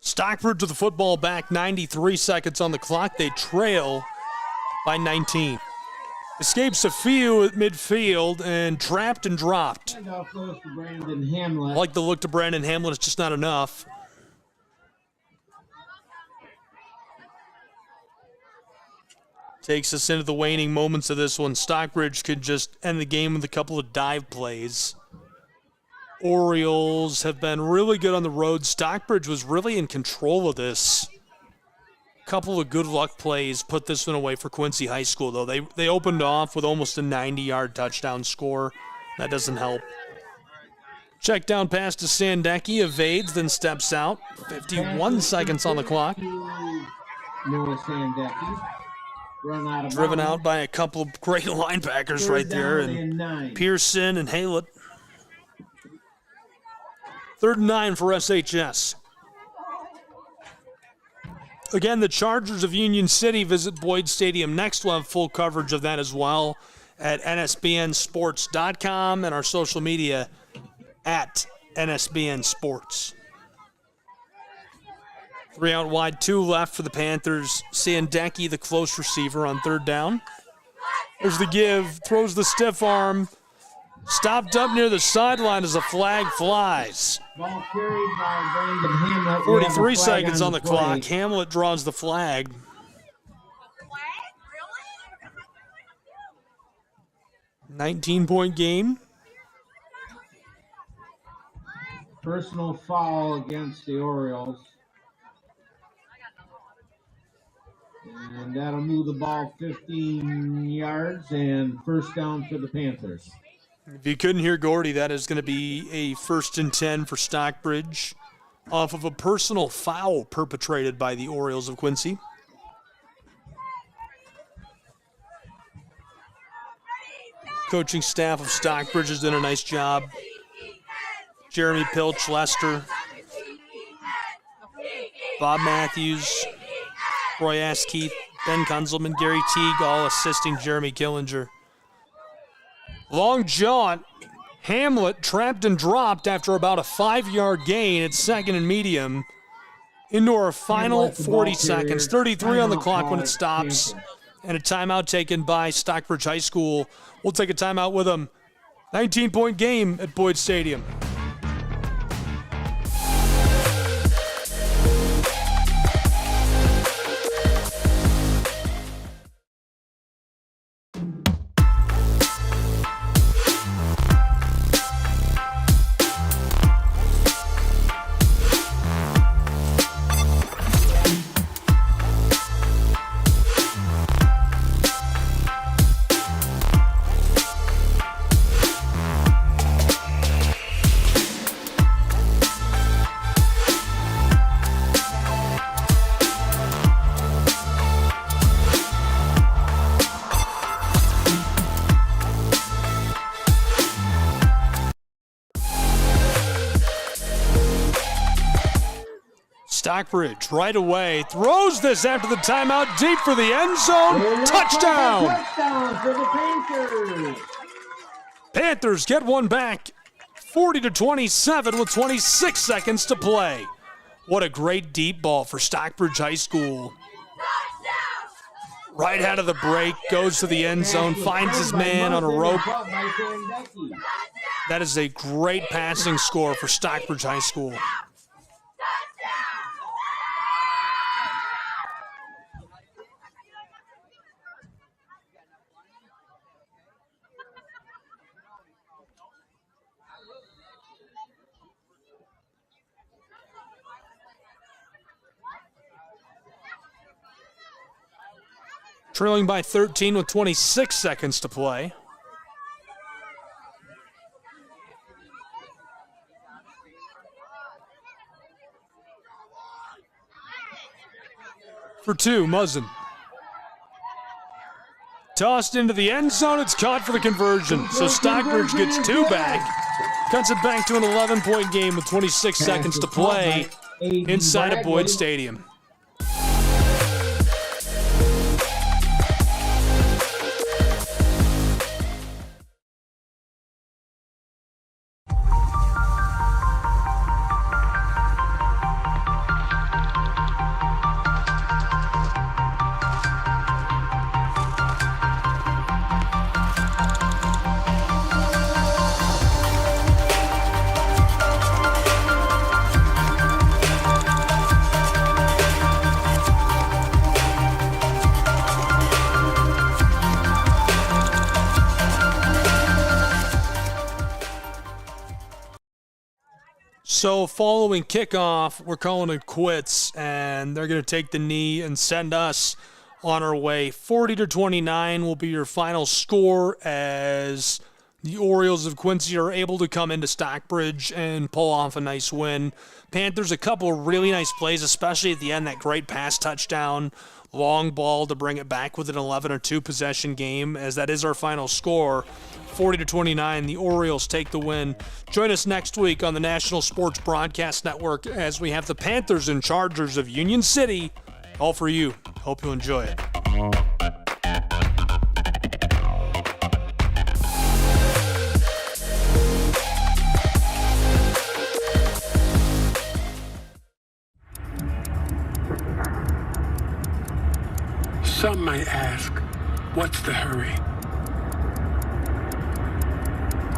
Stockbridge with the football back, 93 seconds on the clock. They trail by 19. Escapes a few at midfield and trapped and dropped. Handoff goes to Brandon Hamlet. I like the look to Brandon Hamlet. It's just not enough. Takes us into the waning moments of this one. Stockbridge could just end the game with a couple of dive plays. Orioles have been really good on the road. Stockbridge was really in control of this. Couple of good luck plays put this one away for Quincy High School, though. They opened off with almost a 90-yard touchdown score. That doesn't help. Check down pass to Sandecki, evades, then steps out. 51 seconds on the clock. Noah Sandecki. Driven out by a couple of great linebackers right there, and Pearson and Haylett. 3rd and 9 for SHS. Again, the Chargers of Union City visit Boyd Stadium next. We'll have full coverage of that as well at nsbnsports.com and our social media at NSBN Sports. 3 out wide, 2 left for the Panthers. Sandecki, the close receiver, on 3rd down. There's the give, throws the stiff arm. Stopped up near the sideline as a flag flies. Ball carried by Brandon Hamlet. 43 seconds on the clock. Hamlet draws the flag. Really? 19-point game. Personal foul against the Orioles. And that'll move the ball 15 yards and 1st down for the Panthers. If you couldn't hear Gordy, that is going to be a 1st and 10 for Stockbridge off of a personal foul perpetrated by the Orioles of Quincy. Coaching staff of Stockbridge has done a nice job. Jeremy Pilch, Lester, Bob Matthews, Roy Askeith, Ben Kunzelman, Gary Teague, all assisting Jeremy Killinger. Long jaunt. Hamlet trapped and dropped after about a 5-yard gain at 2nd and medium into our final 40 seconds. 33 on the clock when it stops. And a timeout taken by Stockbridge High School. We'll take a timeout with them. 19-point game at Boyd Stadium. Stockbridge right away throws this after the timeout deep for the end zone. Touchdown! Touchdown for the Panthers. Panthers get one back, 40-27 with 26 seconds to play. What a great deep ball for Stockbridge High School. Right out of the break, goes to the end zone, finds his man on a rope. That is a great passing score for Stockbridge High School. Trailing by 13 with 26 seconds to play. For two, Muzzin. Tossed into the end zone, it's caught for the conversion. So Stockbridge gets two back, cuts it back to an 11-point game with 26 seconds to play inside of Boyd Stadium. So following kickoff, we're calling it quits, and they're going to take the knee and send us on our way. 40-29 will be your final score as the Orioles of Quincy are able to come into Stockbridge and pull off a nice win. Panthers, a couple of really nice plays, especially at the end, that great pass touchdown, long ball to bring it back with an 11 or 2 possession game, as that is our final score. 40-29, the Orioles take the win. Join us next week on the National Sports Broadcast Network as we have the Panthers and Chargers of Union City, all for you. Hope you'll enjoy it. Some might ask, what's the hurry?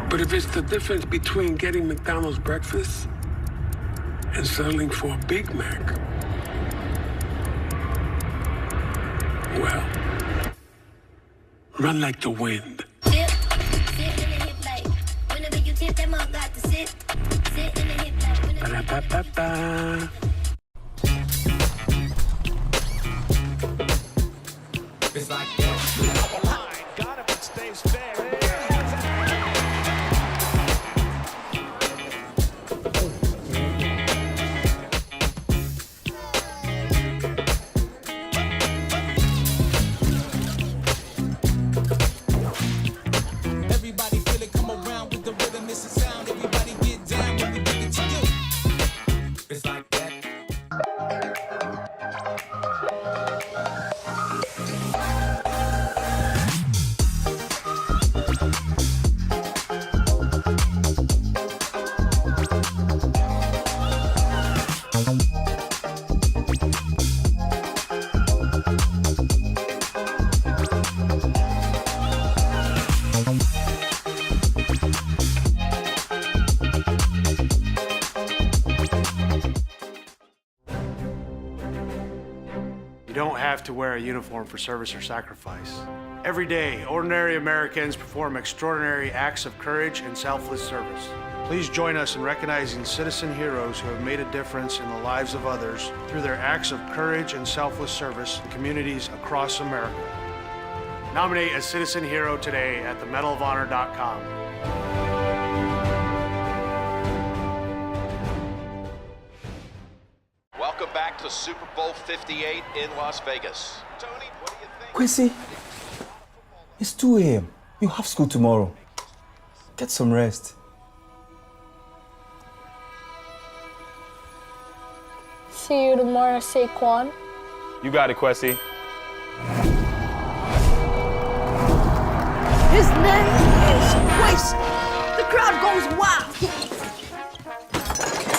But if it's the difference between getting McDonald's breakfast and settling for a Big Mac, well, run like the wind. Ba-da-ba-ba-ba. It's like that. Got him, it stays fair. Everybody feel it, come around with the rhythm, it's a sound. Everybody get down when we give it to you. It's like that. You don't have to wear a uniform for service or sacrifice. Every day, ordinary Americans perform extraordinary acts of courage and selfless service. Please join us in recognizing citizen heroes who have made a difference in the lives of others through their acts of courage and selfless service in communities across America. Nominate a citizen hero today at themedalofhonor.com. Welcome back to Super Bowl 58 in Las Vegas. Tony, what do you think? Quincy, it's 2 a.m. You have school tomorrow. Get some rest. See you tomorrow, Saquon. You got it, Quincy. His name is Quincy. The crowd goes wild.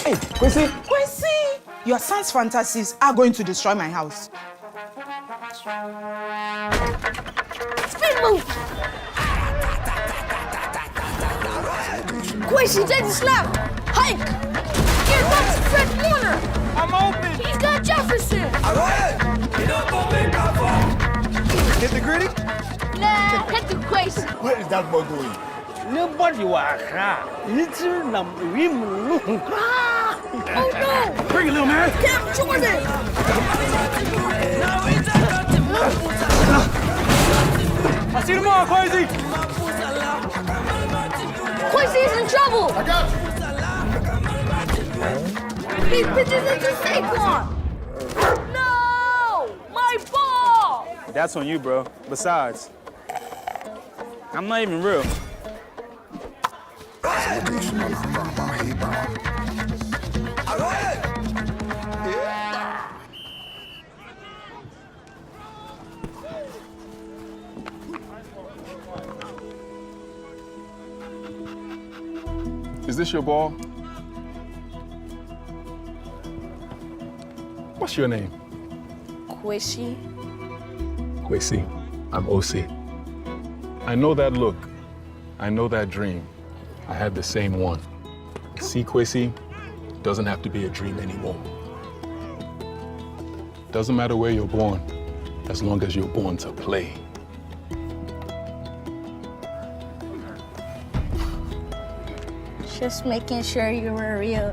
Hey, Quincy. Quincy! Your son's fantasies are going to destroy my house. Spin move. Quincy, take the slap. Hike. Here comes Fred Warner. I'm open. He's got Jefferson. All right. You don't go big, Hit the gritty? Nah, hit the Quincy. Where is that boy going? Nobody was little number. Oh no! Bring it, little man. Cam Jordan. See you tomorrow, Quincy. Quincy's in trouble. I got you. He pitches it to Saquon. No! My ball! That's on you, bro. Besides, I'm not even real. Is this your ball? What's your name? Quincy. Quincy. I'm OC. I know that look. I know that dream. I had the same one. See, Quincy, doesn't have to be a dream anymore. Doesn't matter where you're born, as long as you're born to play. Just making sure you were real.